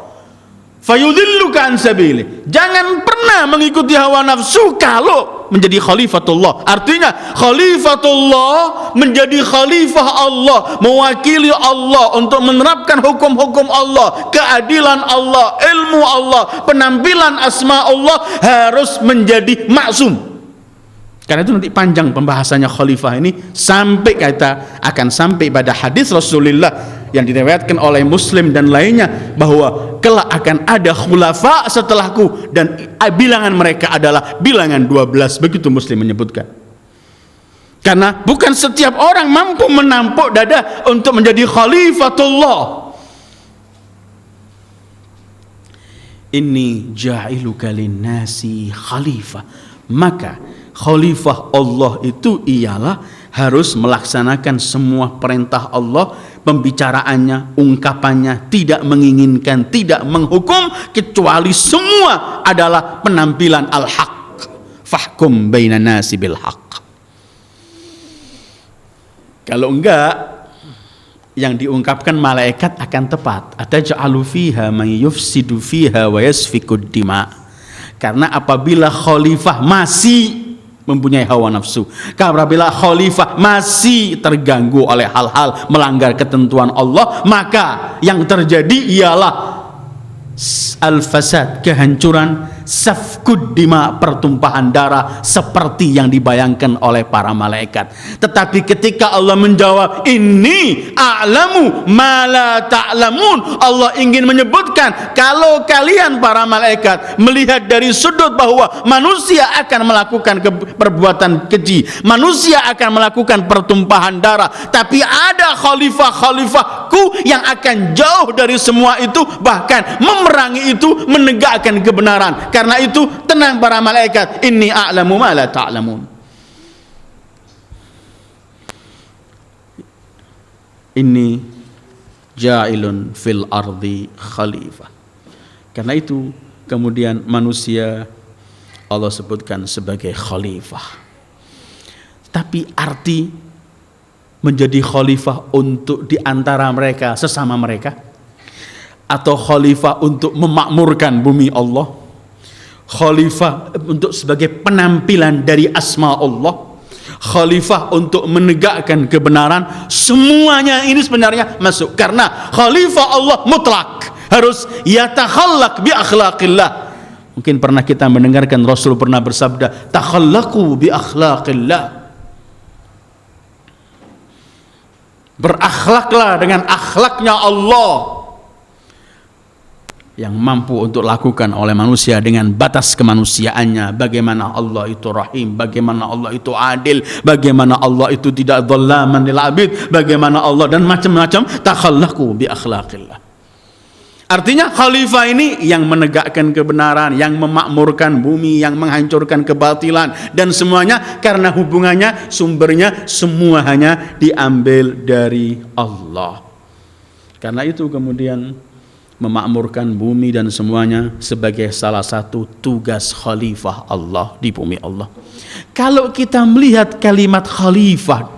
fayudilluka an sabili. Jangan pernah mengikuti hawa nafsu kalau menjadi khalifatullah. Artinya khalifatullah menjadi khalifah Allah, mewakili Allah untuk menerapkan hukum-hukum Allah, keadilan Allah, ilmu Allah, penampilan asma Allah harus menjadi maksum. Karena itu nanti panjang pembahasannya khalifah ini, sampai kita akan sampai pada hadis Rasulullah yang diriwayatkan oleh Muslim dan lainnya bahwa kelak akan ada khulafa setelahku dan bilangan mereka adalah bilangan 12, begitu Muslim menyebutkan. Karena bukan setiap orang mampu menampuk dada untuk menjadi khalifatullah. Inni ja'iluka linnasi khalifah. Maka khalifah Allah itu ialah harus melaksanakan semua perintah Allah, pembicaraannya, ungkapannya, tidak menginginkan, tidak menghukum, kecuali semua adalah penampilan al-haq. Fahkum bainan nasi bil haq. Kalau enggak, yang diungkapkan malaikat akan tepat. Ataj'alu fiha man yufsidu fiha wa yasfikud dima. Karena apabila khalifah masih mempunyai hawa nafsu, apabila khalifah masih terganggu oleh hal-hal melanggar ketentuan Allah, maka yang terjadi ialah al-fasad, kehancuran, safkud dima, pertumpahan darah seperti yang dibayangkan oleh para malaikat. Tetapi ketika Allah menjawab inni a'lamu ma la ta'lamun, Allah ingin menyebutkan kalau kalian para malaikat melihat dari sudut bahwa manusia akan melakukan perbuatan keji, manusia akan melakukan pertumpahan darah, tapi ada khalifah-khalifahku yang akan jauh dari semua itu, bahkan memerangi itu, menegakkan kebenaran. Karena itu tenang para malaikat, inni a'lamu ma la ta'lamun. Inni ja'ilun fil ardi khalifah. Karena itu kemudian manusia Allah sebutkan sebagai khalifah. Tapi arti menjadi khalifah untuk di antara mereka, sesama mereka, atau khalifah untuk memakmurkan bumi Allah, khalifah untuk sebagai penampilan dari asma Allah, khalifah untuk menegakkan kebenaran, semuanya ini sebenarnya masuk, karena khalifah Allah mutlak, harus yatakhallaq bi akhlaqillah. Mungkin pernah kita mendengarkan Rasul pernah bersabda, takhallaqu bi akhlaqillah, berakhlaklah dengan akhlaknya Allah, yang mampu untuk lakukan oleh manusia dengan batas kemanusiaannya. Bagaimana Allah itu rahim, bagaimana Allah itu adil, bagaimana Allah itu tidak dhallaman lil abid, bagaimana Allah, dan macam-macam. Takhallaqu bi akhlaqillah. Artinya khalifah ini yang menegakkan kebenaran, yang memakmurkan bumi, yang menghancurkan kebatilan, dan semuanya karena hubungannya, sumbernya semua hanya diambil dari Allah. Karena itu kemudian memakmurkan bumi dan semuanya sebagai salah satu tugas khalifah Allah di bumi Allah. Kalau kita melihat kalimat khalifah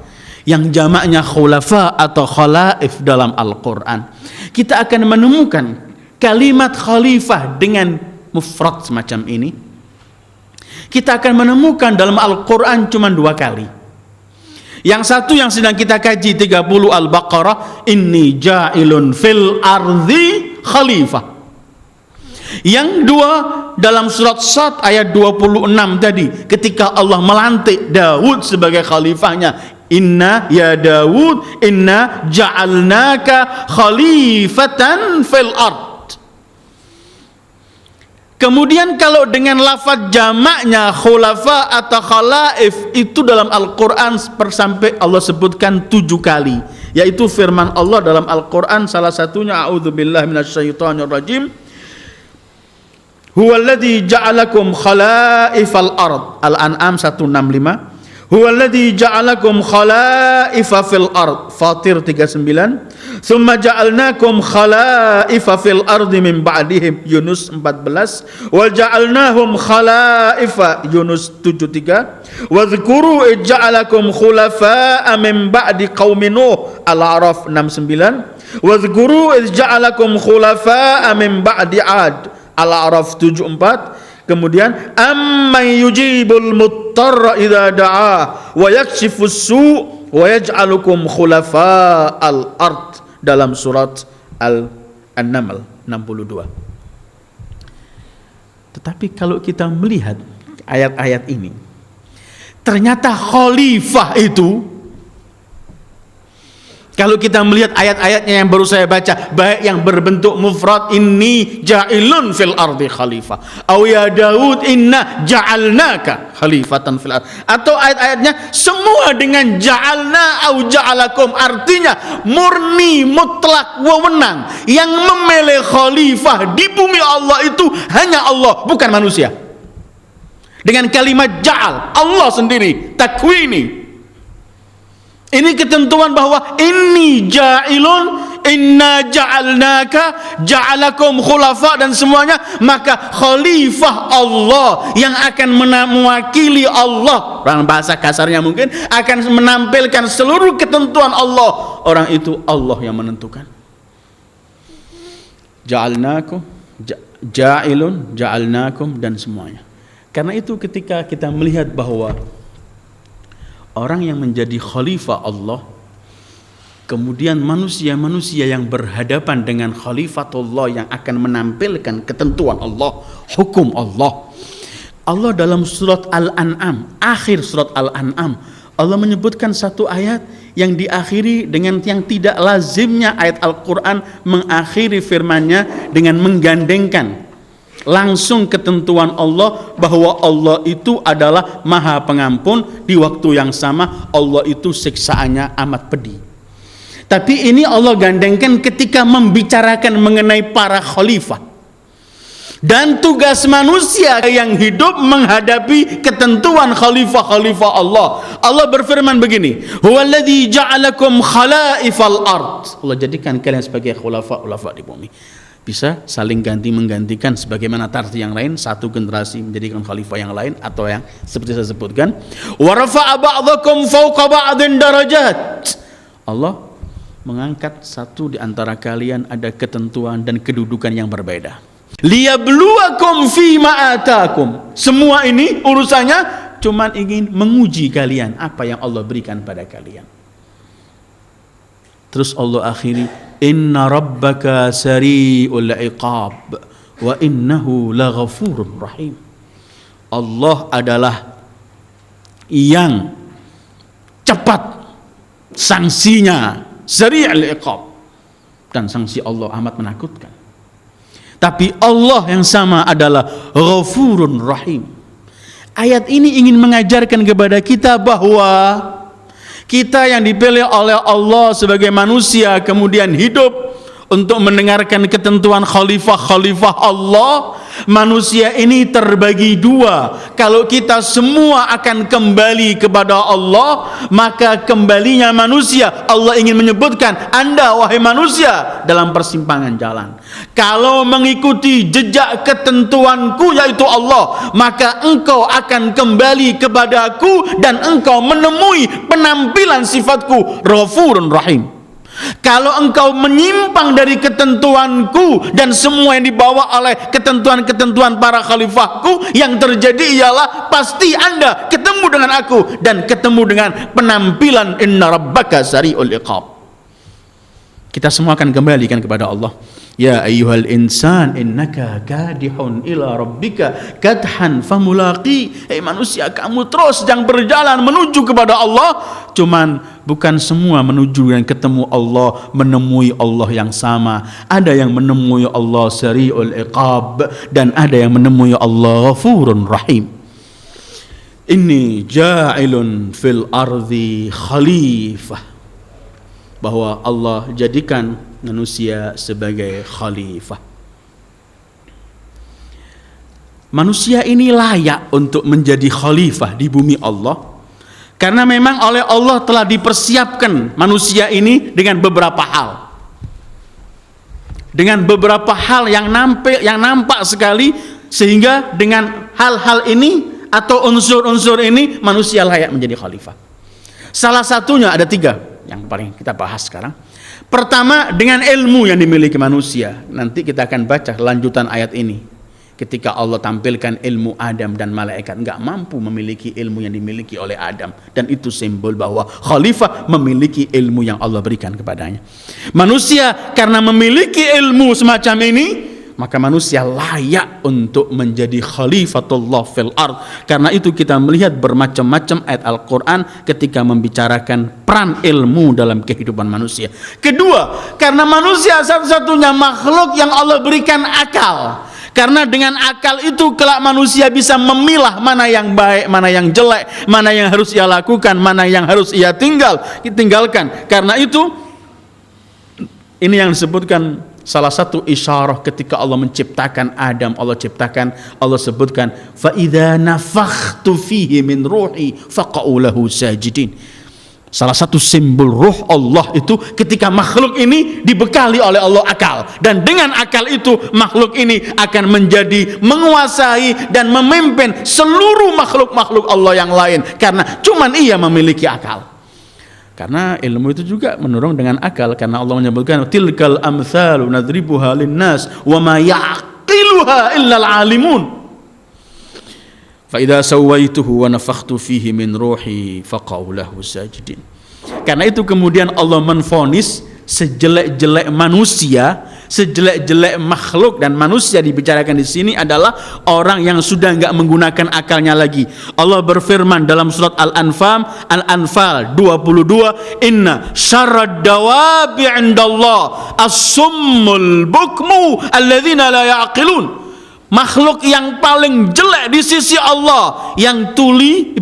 yang jamaknya khulafa atau khalaif dalam Al-Quran, kita akan menemukan kalimat khalifah dengan mufrad semacam ini. Kita akan menemukan dalam Al-Quran cuma 2 kali. Yang satu yang sedang kita kaji 30 Al-Baqarah, inni ja'ilun fil ardi khalifah. Yang dua dalam surat Sad ayat 26 tadi, ketika Allah melantik Daud sebagai khalifahnya, inna ya Daud inna ja'alnaka khalifatan fil ard. Kemudian kalau dengan lafaz jamaknya khulafa atau khalaif, itu dalam Al-Quran sampai Allah sebutkan 7 kali, yaitu firman Allah dalam Al-Quran, salah satunya a'udzubillahi minasyaitonir rajim, huwallazi ja'alakum khalaifal ard, Al-An'am 165, huwallazi ja'alakum khalaifa fil ard, Fatir 39, thumma ja'alnakum khalaifa fil ardi min ba'dihim, Yunus 14, wa ja'alnahum khalaifa, Yunus 73, wa dzkuru ja'alakum khulafa'a min ba'di qaumi Nuh, Al-A'raf 69, wa dzkuru ja'alakum khulafa'a min ba'di 'ad, Al-A'raf 74. Kemudian amman yujibul muttarra idza da'a wa yakshifus su' wa yaj'alukum khulafa'al ard, dalam surat An-Naml 62. Tetapi kalau kita melihat ayat-ayat ini, ternyata khalifah itu, kalau kita melihat ayat-ayatnya yang baru saya baca, baik yang berbentuk mufrad inni ja'ilun fil ardi khalifah, atau ya Daud inna ja'alnaka khalifatan fil ardi, atau ayat-ayatnya semua dengan ja'alna au ja'alakum, artinya murni mutlak wewenang, yang memilih khalifah di bumi Allah itu hanya Allah, bukan manusia. Dengan kalimat ja'al, Allah sendiri takwini. Ini ketentuan bahwa inni ja'ilun, inna ja'alnaka, ja'alakum khulafa, dan semuanya, maka khalifah Allah yang akan mewakili Allah, orang bahasa kasarnya mungkin akan menampilkan seluruh ketentuan Allah, orang itu Allah yang menentukan. Ja'alnakum, ja'ilun, ja'alnakum, dan semuanya. Karena itu ketika kita melihat bahwa orang yang menjadi khalifah Allah, kemudian manusia-manusia yang berhadapan dengan khalifatullah yang akan menampilkan ketentuan Allah, hukum Allah. Allah dalam surat Al-An'am, akhir surat Al-An'am, Allah menyebutkan satu ayat yang diakhiri dengan yang tidak lazimnya ayat Al-Quran mengakhiri firman-Nya dengan menggandengkan langsung ketentuan Allah bahwa Allah itu adalah Maha Pengampun, di waktu yang sama Allah itu siksaannya amat pedih. Tapi ini Allah gandengkan ketika membicarakan mengenai para khalifah dan tugas manusia yang hidup menghadapi ketentuan khalifah-khalifah Allah. Allah berfirman begini, huwallazi ja'alakum khalaifal ard, Allah jadikan kalian sebagai khulafa di bumi. Bisa saling ganti menggantikan, sebagaimana tarti yang lain, satu generasi menjadikan khalifah yang lain, atau yang seperti saya sebutkan, wa rafa'a ba'dakum fawqa ba'din darajat, Allah mengangkat satu di antara kalian ada ketentuan dan kedudukan yang berbeda. Liyabluwakum fima atakum. Semua ini urusannya cuman ingin menguji kalian apa yang Allah berikan pada kalian. Terus Allah akhiri, inna rabbaka sari'ul iqab wa innahu laghafurur rahim. Allah adalah yang cepat sanksinya, sari'ul iqab, dan sanksi Allah amat menakutkan. Tapi Allah yang sama adalah ghafurun rahim. Ayat ini ingin mengajarkan kepada kita bahwa kita yang dipilih oleh Allah sebagai manusia kemudian hidup untuk mendengarkan ketentuan khalifah-khalifah Allah, manusia ini terbagi dua. Kalau kita semua akan kembali kepada Allah, maka kembalinya manusia, Allah ingin menyebutkan, Anda wahai manusia dalam persimpangan jalan. Kalau mengikuti jejak ketentuanku yaitu Allah, maka engkau akan kembali kepadaku dan engkau menemui penampilan sifatku Ghafurun Rahim. Kalau engkau menyimpang dari ketentuanku dan semua yang dibawa oleh ketentuan-ketentuan para khalifahku, yang terjadi ialah pasti Anda ketemu dengan aku dan ketemu dengan penampilan inna rabbaka sari'ul iqab. Kita semua akan kembalikan kepada Allah. Ya ayyuhal insan innaka kadihun ila rabbika kadhan famulaqi. Hei manusia, kamu terus sedang berjalan menuju kepada Allah. Cuman bukan semua menuju dan ketemu Allah, menemui Allah yang sama. Ada yang menemui Allah sari'ul iqab dan ada yang menemui Allah ghafurun rahim. Inni ja'ilun fil ardi khalifah. Bahwa Allah jadikan manusia sebagai khalifah. Manusia ini layak untuk menjadi khalifah di bumi Allah, karena memang oleh Allah telah dipersiapkan manusia ini dengan beberapa hal. Dengan beberapa hal yang nampak sekali, sehingga dengan hal-hal ini atau unsur-unsur ini manusia layak menjadi khalifah. Salah satunya ada 3 yang paling kita bahas sekarang. Pertama, dengan ilmu yang dimiliki manusia. Nanti kita akan baca lanjutan ayat ini. Ketika Allah tampilkan ilmu Adam dan malaikat enggak mampu memiliki ilmu yang dimiliki oleh Adam, dan itu simbol bahwa khalifah memiliki ilmu yang Allah berikan kepadanya. Manusia karena memiliki ilmu semacam ini, maka manusia layak untuk menjadi khalifatullah fil ard. Karena itu kita melihat bermacam-macam ayat Al-Quran ketika membicarakan peran ilmu dalam kehidupan manusia. Kedua, karena manusia satu-satunya makhluk yang Allah berikan akal. Karena dengan akal itu kelak manusia bisa memilah mana yang baik, mana yang jelek, mana yang harus ia lakukan, mana yang harus ia tinggalkan. Karena itu ini yang disebutkan salah satu isyarah ketika Allah menciptakan Adam. Allah sebutkan fa idza nafakhtu fihi min ruhi faqa'u lahu sajidin. Salah satu simbol ruh Allah itu ketika makhluk ini dibekali oleh Allah akal, dan dengan akal itu makhluk ini akan menjadi menguasai dan memimpin seluruh makhluk-makhluk Allah yang lain, karena cuman ia memiliki akal. Karena ilmu itu juga menurun dengan akal, karena Allah menyebutkan tilkal amtsalu nadribuha linnas wa ma yaqiluha illal alimun. Fa idza sawaituhu wa nafakhtu fihi min ruhi faqa'u lahu sajidin. Karena itu kemudian Allah menvonis sejelek-jelek manusia, sejelek-jelek makhluk, dan manusia dibicarakan di sini adalah orang yang sudah enggak menggunakan akalnya lagi. Allah berfirman dalam surat Al-Anfal 22, inna syarrad dawabi 'indallah as-summul bukmu alladzina la ya'qilun. Makhluk yang paling jelek di sisi Allah yang tuli,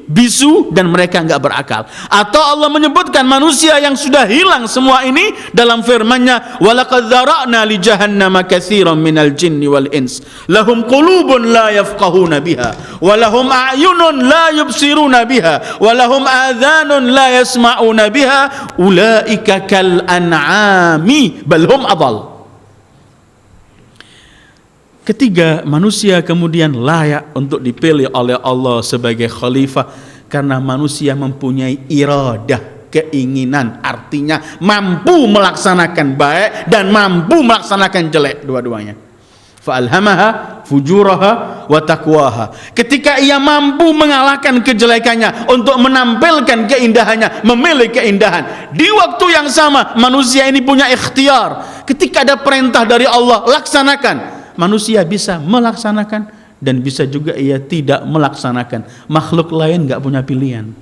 bisu, dan mereka enggak berakal. Atau Allah menyebutkan manusia yang sudah hilang semua ini dalam firman-Nya, walaqad dzara'na li jahannama katsiran minal jinni wal ins lahum qulubun la yafqahuna biha wa lahum a'yunun la yubsiruna biha wa lahum adhanun la yasma'una biha ulaika kal an'ami bal hum adall. Ketiga, manusia kemudian layak untuk dipilih oleh Allah sebagai khalifah karena manusia mempunyai iradah, keinginan, artinya mampu melaksanakan baik dan mampu melaksanakan jelek dua-duanya. Fa'alhamaha fujuraha wa taqwaha. Ketika ia mampu mengalahkan kejelekannya untuk menampilkan keindahannya, memilih keindahan. Di waktu yang sama manusia ini punya ikhtiar. Ketika ada perintah dari Allah, laksanakan. Manusia bisa melaksanakan dan bisa juga ia tidak melaksanakan. Makhluk lain enggak punya pilihan.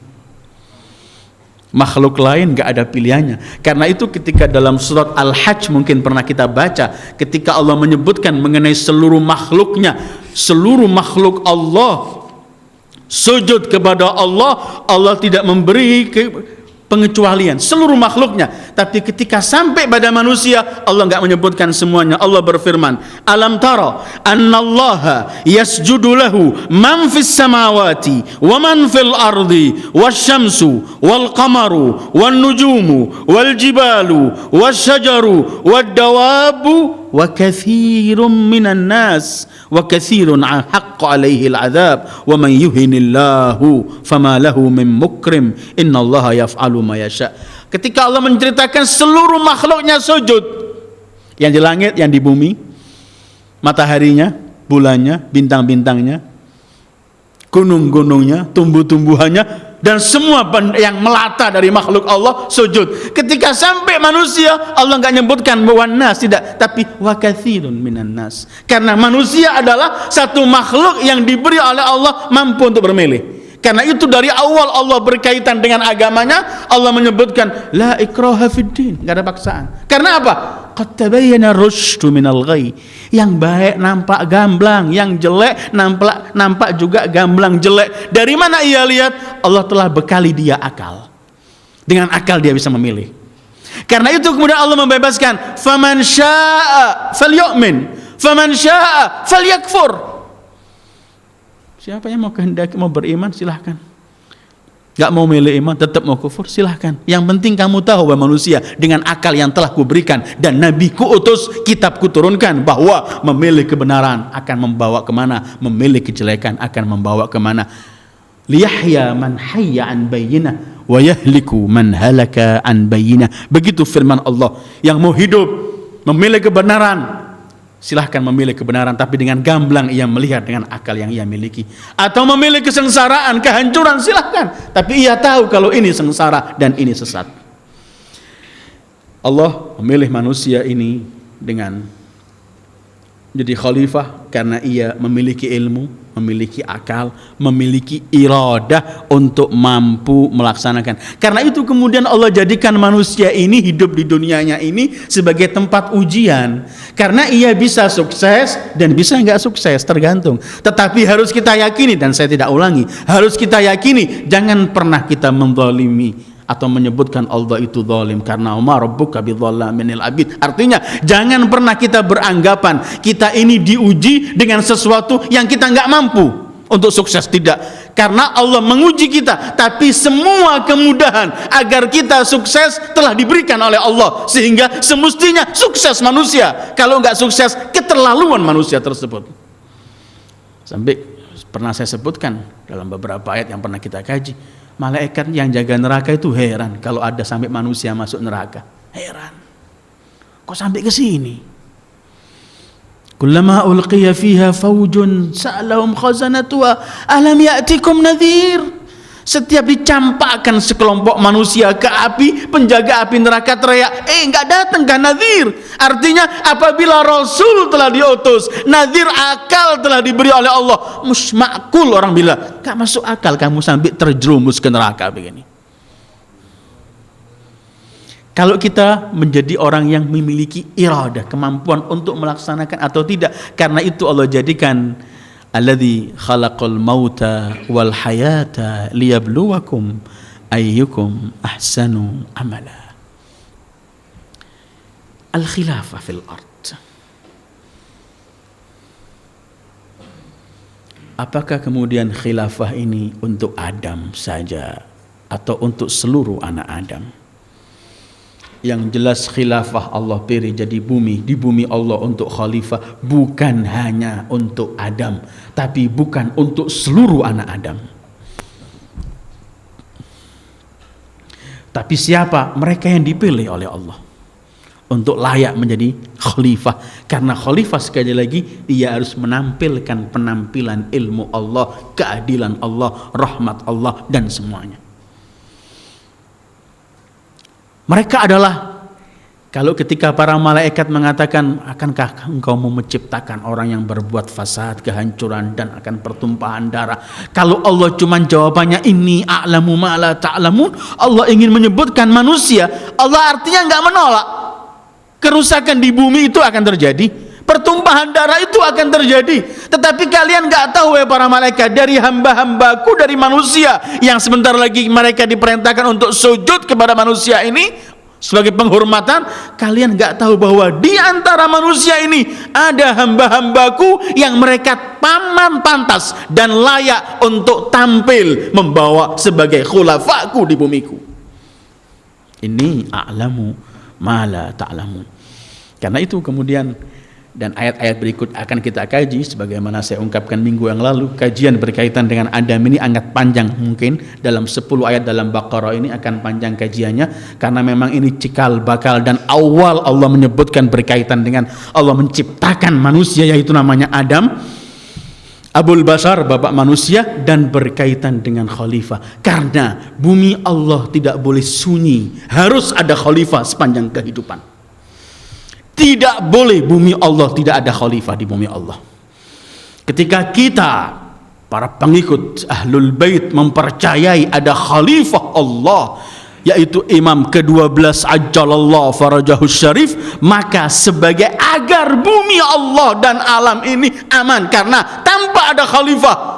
Makhluk lain gak ada pilihannya. Karena itu ketika dalam surat Al-Hajj mungkin pernah kita baca, ketika Allah menyebutkan mengenai seluruh makhluknya, seluruh makhluk Allah sujud kepada Allah, Allah tidak memberi pengecualian seluruh makhluknya. Tapi ketika sampai pada manusia, Allah enggak menyebutkan semuanya. Allah berfirman, alam tara annallaha yasjudu lahu man fis samawati wa man fil ardi wasyamsu wal qamaru wan nujumu wal jibalu wasyajaru wad dawabu wa katsirun minan nas wa katsirun haqqa alaihi al'adzab wa man yuhinillahu fama lahu min mukrim innallaha yaf'alu ma yasha. Ketika Allah menceritakan seluruh makhluknya sujud, yang di langit, yang di bumi, mataharinya, bulannya, bintang-bintangnya, gunung-gunungnya, tumbuh-tumbuhannya, dan semua yang melata dari makhluk Allah sujud. Ketika sampai manusia, Allah enggak menyebutkan wan nas, tidak, tapi wa katsirun minan nas. Karena manusia adalah satu makhluk yang diberi oleh Allah mampu untuk bermilih. Karena itu dari awal Allah berkaitan dengan agamanya, Allah menyebutkan la ikraha fid din, enggak ada paksaan. Karena apa? Qad tabayyana rusydu minal ghayy. Yang baik nampak gamblang, yang jelek nampak juga gamblang jelek. Dari mana ia lihat? Allah telah bekali dia akal. Dengan akal dia bisa memilih. Karena itu kemudian Allah membebaskan, faman syaa'a falyu'min, faman syaa'a falyakfur. Siapa yang mau kehendaki mau beriman silahkan. Gak mau milih iman tetap mau kufur silahkan. Yang penting kamu tahu bahwa manusia dengan akal yang telah kuberikan dan Nabi kuutus, kitab kuturunkan, bahwa memilih kebenaran akan membawa kemana, memilih kejelekan akan membawa kemana. Liyahya man hayya an bayyinah wa yahliku man halaka an bayyinah. Begitu firman Allah. Yang mau hidup memilih kebenaran, silahkan memilih kebenaran, tapi dengan gamblang ia melihat dengan akal yang ia miliki. Atau memilih kesengsaraan, kehancuran, silahkan, tapi ia tahu kalau ini sengsara dan ini sesat. Allah memilih manusia ini dengan jadi khalifah karena ia memiliki ilmu, memiliki akal, memiliki iradah untuk mampu melaksanakan. Karena itu kemudian Allah jadikan manusia ini hidup di dunianya ini sebagai tempat ujian. Karena ia bisa sukses dan bisa enggak sukses, tergantung. Tetapi harus kita yakini, dan saya tidak ulangi, harus kita yakini, jangan pernah kita menzalimi atau menyebutkan Allah itu zalim, karena ma rabbuka bidzallamin lil abid. Artinya jangan pernah kita beranggapan kita ini diuji dengan sesuatu yang kita enggak mampu untuk sukses, tidak. Karena Allah menguji kita, tapi semua kemudahan agar kita sukses telah diberikan oleh Allah, sehingga semestinya sukses manusia. Kalau enggak sukses, keterlaluan manusia tersebut. Sampai pernah saya sebutkan dalam beberapa ayat yang pernah kita kaji, malaikat yang jaga neraka itu heran kalau ada sampai manusia masuk neraka. Heran. Kok sampai ke sini? Kullama ulqiya fiha faujun sa'alahum khazanatuha alam ya'tikum nadhir. Setiap dicampakkan sekelompok manusia ke api, penjaga api neraka teriak, enggak datang kan nadhir. Artinya apabila Rasul telah diutus, nadhir akal telah diberi oleh Allah, musmakul, orang bilang gak masuk akal kamu sampai terjerumus ke neraka begini. Kalau kita menjadi orang yang memiliki iradah, kemampuan untuk melaksanakan atau tidak, karena itu Allah jadikan alladzi khalaqal mauta wal hayata liyabluwakum ayyukum ahsanu amala. Al khilafah fil ard. Apakah kemudian khilafah ini untuk Adam saja atau untuk seluruh anak Adam? Yang jelas khilafah Allah pilih jadi bumi, di bumi Allah untuk khalifah, bukan hanya untuk Adam, tapi bukan untuk seluruh anak Adam. Tapi siapa? Mereka yang dipilih oleh Allah untuk layak menjadi khalifah. Karena khalifah sekali lagi dia harus menampilkan penampilan ilmu Allah, keadilan Allah, rahmat Allah dan semuanya. Mereka adalah, kalau ketika para malaikat mengatakan, akankah engkau mau menciptakan orang yang berbuat fasad, kehancuran dan akan pertumpahan darah? Kalau Allah cuma jawabannya inni a'lamu ma la ta'lamun, Allah ingin menyebutkan manusia, Allah artinya enggak menolak. Kerusakan di bumi itu akan terjadi, pertumpahan darah itu akan terjadi. Tetapi kalian enggak tahu ya para malaikat, dari hamba-hambaku dari manusia yang sebentar lagi mereka diperintahkan untuk sujud kepada manusia ini sebagai penghormatan, kalian nggak tahu bahwa di antara manusia ini ada hamba-hambaku yang mereka pantas dan layak untuk tampil membawa sebagai khulafaku di bumiku. Ini a'lamu ma la ta'lamun. Karena itu kemudian, dan ayat-ayat berikut akan kita kaji sebagaimana saya ungkapkan minggu yang lalu. Kajian berkaitan dengan Adam ini sangat panjang, mungkin dalam 10 ayat dalam Baqarah ini akan panjang kajiannya, karena memang ini cikal bakal dan awal Allah menyebutkan berkaitan dengan Allah menciptakan manusia, yaitu namanya Adam, Abul Bashar, bapak manusia, dan berkaitan dengan khalifah. Karena bumi Allah tidak boleh sunyi, harus ada khalifah sepanjang kehidupan. Tidak boleh bumi Allah tidak ada khalifah di bumi Allah. Ketika kita para pengikut Ahlul Bait mempercayai ada khalifah Allah, yaitu Imam ke-12 ajjalallahu farajahu syarif, maka sebagai agar bumi Allah dan alam ini aman, karena tanpa ada khalifah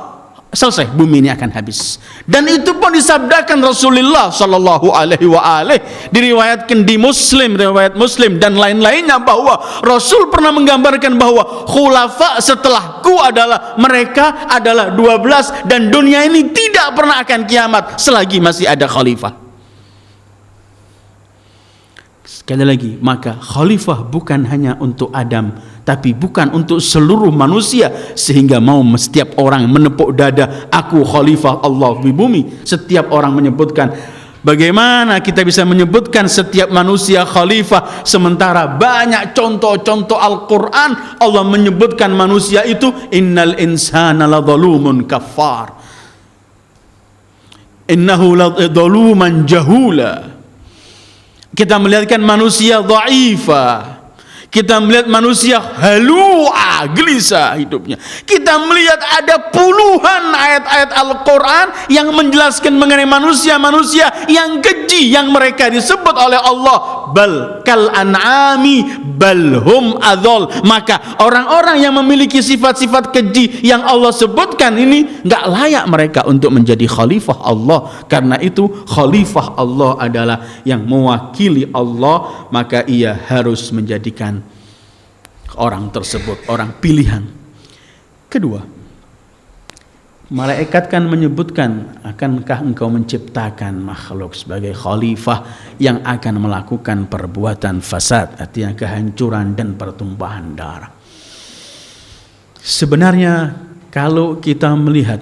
selesai, bumi ini akan habis. Dan itu pun disabdakan Rasulullah sallallahu alaihi wa alihi, diriwayatkan di Muslim, riwayat Muslim dan lain-lainnya, bahwa Rasul pernah menggambarkan bahwa khulafa setelahku adalah mereka adalah 12, dan dunia ini tidak pernah akan kiamat selagi masih ada khalifah. Sekali lagi, maka khalifah bukan hanya untuk Adam, tapi bukan untuk seluruh manusia, sehingga mau setiap orang menepuk dada, aku khalifah Allah di bumi. Setiap orang menyebutkan. Bagaimana kita bisa menyebutkan setiap manusia khalifah, sementara banyak contoh-contoh Al-Quran Allah menyebutkan manusia itu innal insana ladzalumun kafar, innahu ladzaluman jahula. Kita melihatkan manusia dhaifah, kita melihat manusia halua, gelisah hidupnya. Kita melihat ada puluhan ayat-ayat Al-Quran yang menjelaskan mengenai manusia-manusia yang keji, yang mereka disebut oleh Allah bal kal an'ami bal hum adzal. Maka orang-orang yang memiliki sifat-sifat keji yang Allah sebutkan ini nggak layak mereka untuk menjadi khalifah Allah. Karena itu khalifah Allah adalah yang mewakili Allah, maka ia harus menjadikan orang tersebut orang pilihan. Kedua, malaikat kan menyebutkan, akankah engkau menciptakan makhluk sebagai khalifah yang akan melakukan perbuatan fasad, artinya kehancuran dan pertumpahan darah. Sebenarnya kalau kita melihat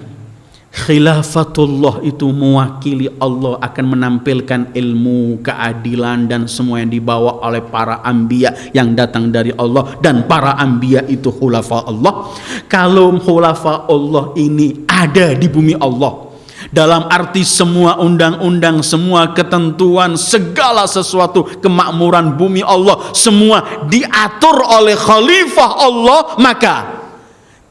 khilafatullah itu mewakili Allah akan menampilkan ilmu, keadilan dan semua yang dibawa oleh para anbiya yang datang dari Allah, dan para anbiya itu khulafa Allah. Kalau khulafa Allah ini ada di bumi Allah, dalam arti semua undang-undang, semua ketentuan, segala sesuatu kemakmuran bumi Allah semua diatur oleh khalifah Allah, maka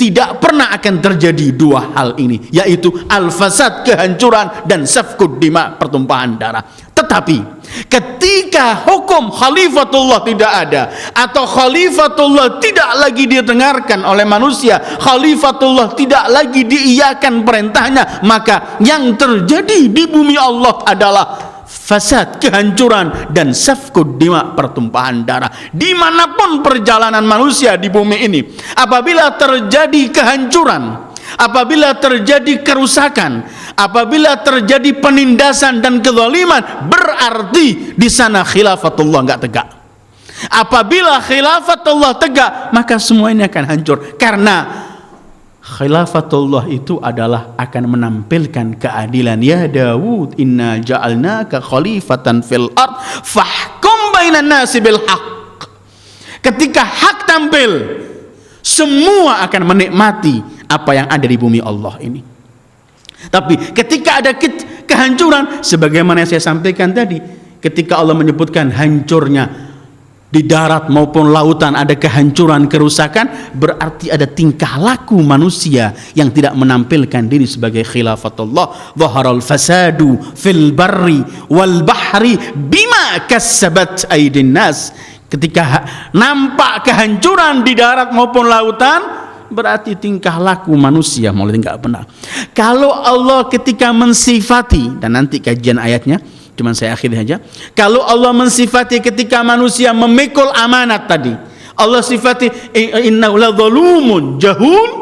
tidak pernah akan terjadi dua hal ini, yaitu al-fasad, kehancuran, dan safkud dima, pertumpahan darah. Tetapi ketika hukum khalifatullah tidak ada, atau khalifatullah tidak lagi didengarkan oleh manusia, khalifatullah tidak lagi diiyakan perintahnya, maka yang terjadi di bumi Allah adalah fasad, kehancuran, dan safkud dima, pertumpahan darah. Dimanapun perjalanan manusia di bumi ini, apabila terjadi kehancuran, apabila terjadi kerusakan, apabila terjadi penindasan dan kezaliman, berarti di sana khilafatullah nggak tegak. Apabila khilafatullah tegak, maka semua ini akan hancur. Karena Khilafatullah itu adalah akan menampilkan keadilan. Ya Daud, inna ja'alnaka khalifatan fil ard fahkum bainan nasi bil haqq. Ketika hak tampil, semua akan menikmati apa yang ada di bumi Allah ini. Tapi ketika ada kehancuran, sebagaimana yang saya sampaikan tadi, ketika Allah menyebutkan hancurnya di darat maupun lautan, ada kehancuran, kerusakan, berarti ada tingkah laku manusia yang tidak menampilkan diri sebagai khilafatullah. Dhaharal fasadu fil barri wal bahri bima kassabat aydin nas. Ketika nampak kehancuran di darat maupun lautan, berarti tingkah laku manusia mulai tidak benar. Kalau Allah ketika mensifati, dan nanti kajian ayatnya, cuman saya akhiri saja. Kalau Allah mensifati ketika manusia memikul amanat tadi, Allah sifati innahu ladzalumun jahul.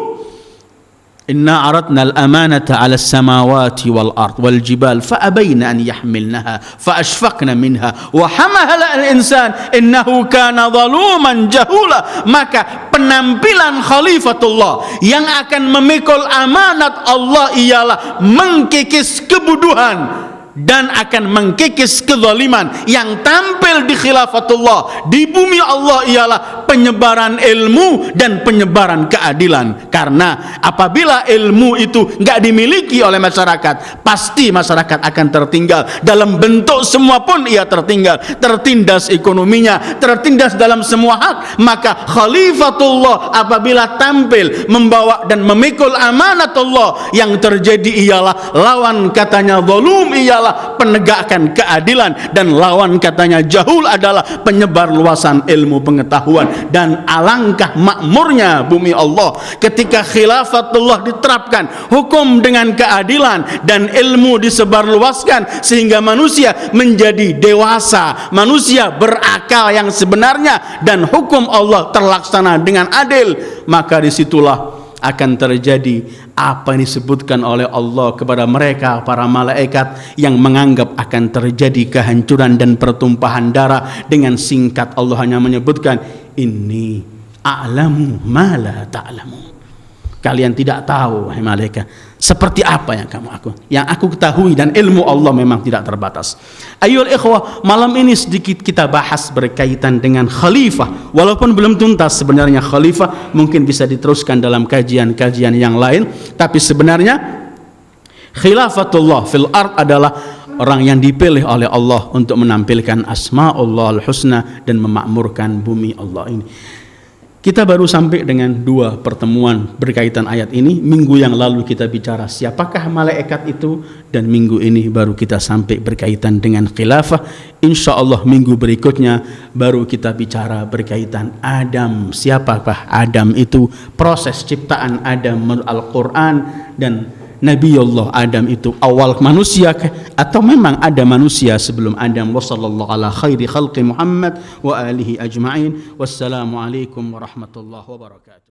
Inna aradna al-amanata 'ala as-samawati wal ard wal jibal fa abayna an yahmilnaha fa ashfaqna minha wa hamahala al-insan innahu kana zaluman jahula. Maka penampilan khalifatullah yang akan memikul amanat Allah ialah mengkikis kebodohan dan akan mengkikis kezaliman. Yang tampil di khilafatullah di bumi Allah ialah penyebaran ilmu dan penyebaran keadilan. Karena apabila ilmu itu enggak dimiliki oleh masyarakat, pasti masyarakat akan tertinggal dalam bentuk semua pun. Ia tertinggal, tertindas ekonominya, tertindas dalam semua hak. Maka khalifatullah apabila tampil membawa dan memikul amanatullah, yang terjadi ialah lawan katanya zalum ialah penegakkan keadilan, dan lawan katanya jahul adalah penyebar luasan ilmu pengetahuan. Dan alangkah makmurnya bumi Allah ketika khilafatullah diterapkan, hukum dengan keadilan dan ilmu disebarluaskan sehingga manusia menjadi dewasa, manusia berakal yang sebenarnya, dan hukum Allah terlaksana dengan adil. Maka disitulah akan terjadi apa yang disebutkan oleh Allah kepada mereka para malaikat yang menganggap akan terjadi kehancuran dan pertumpahan darah. Dengan singkat Allah hanya menyebutkan, inni a'lamu ma la ta'lamu. Kalian tidak tahu, wahai malaikat, seperti apa yang aku ketahui, dan ilmu Allah memang tidak terbatas. Ayoul ikhwah, malam ini sedikit kita bahas berkaitan dengan khalifah. Walaupun belum tuntas sebenarnya khalifah, mungkin bisa diteruskan dalam kajian-kajian yang lain. Tapi sebenarnya khilafatullah fil ard adalah orang yang dipilih oleh Allah untuk menampilkan asma'ullah al-husna dan memakmurkan bumi Allah ini. Kita baru sampai dengan 2 pertemuan berkaitan ayat ini. Minggu yang lalu kita bicara siapakah malaikat itu, dan minggu ini baru kita sampai berkaitan dengan khilafah. Insya Allah minggu berikutnya baru kita bicara berkaitan Adam. Siapakah Adam itu, proses ciptaan Adam menurut Al-Quran, dan Nabiullah Adam itu awal manusia atau memang ada manusia sebelum Adam. Wassallallahu ala khairi khalqi Muhammad wa alihi ajma'in. Wassalamualaikum warahmatullahi wabarakatuh.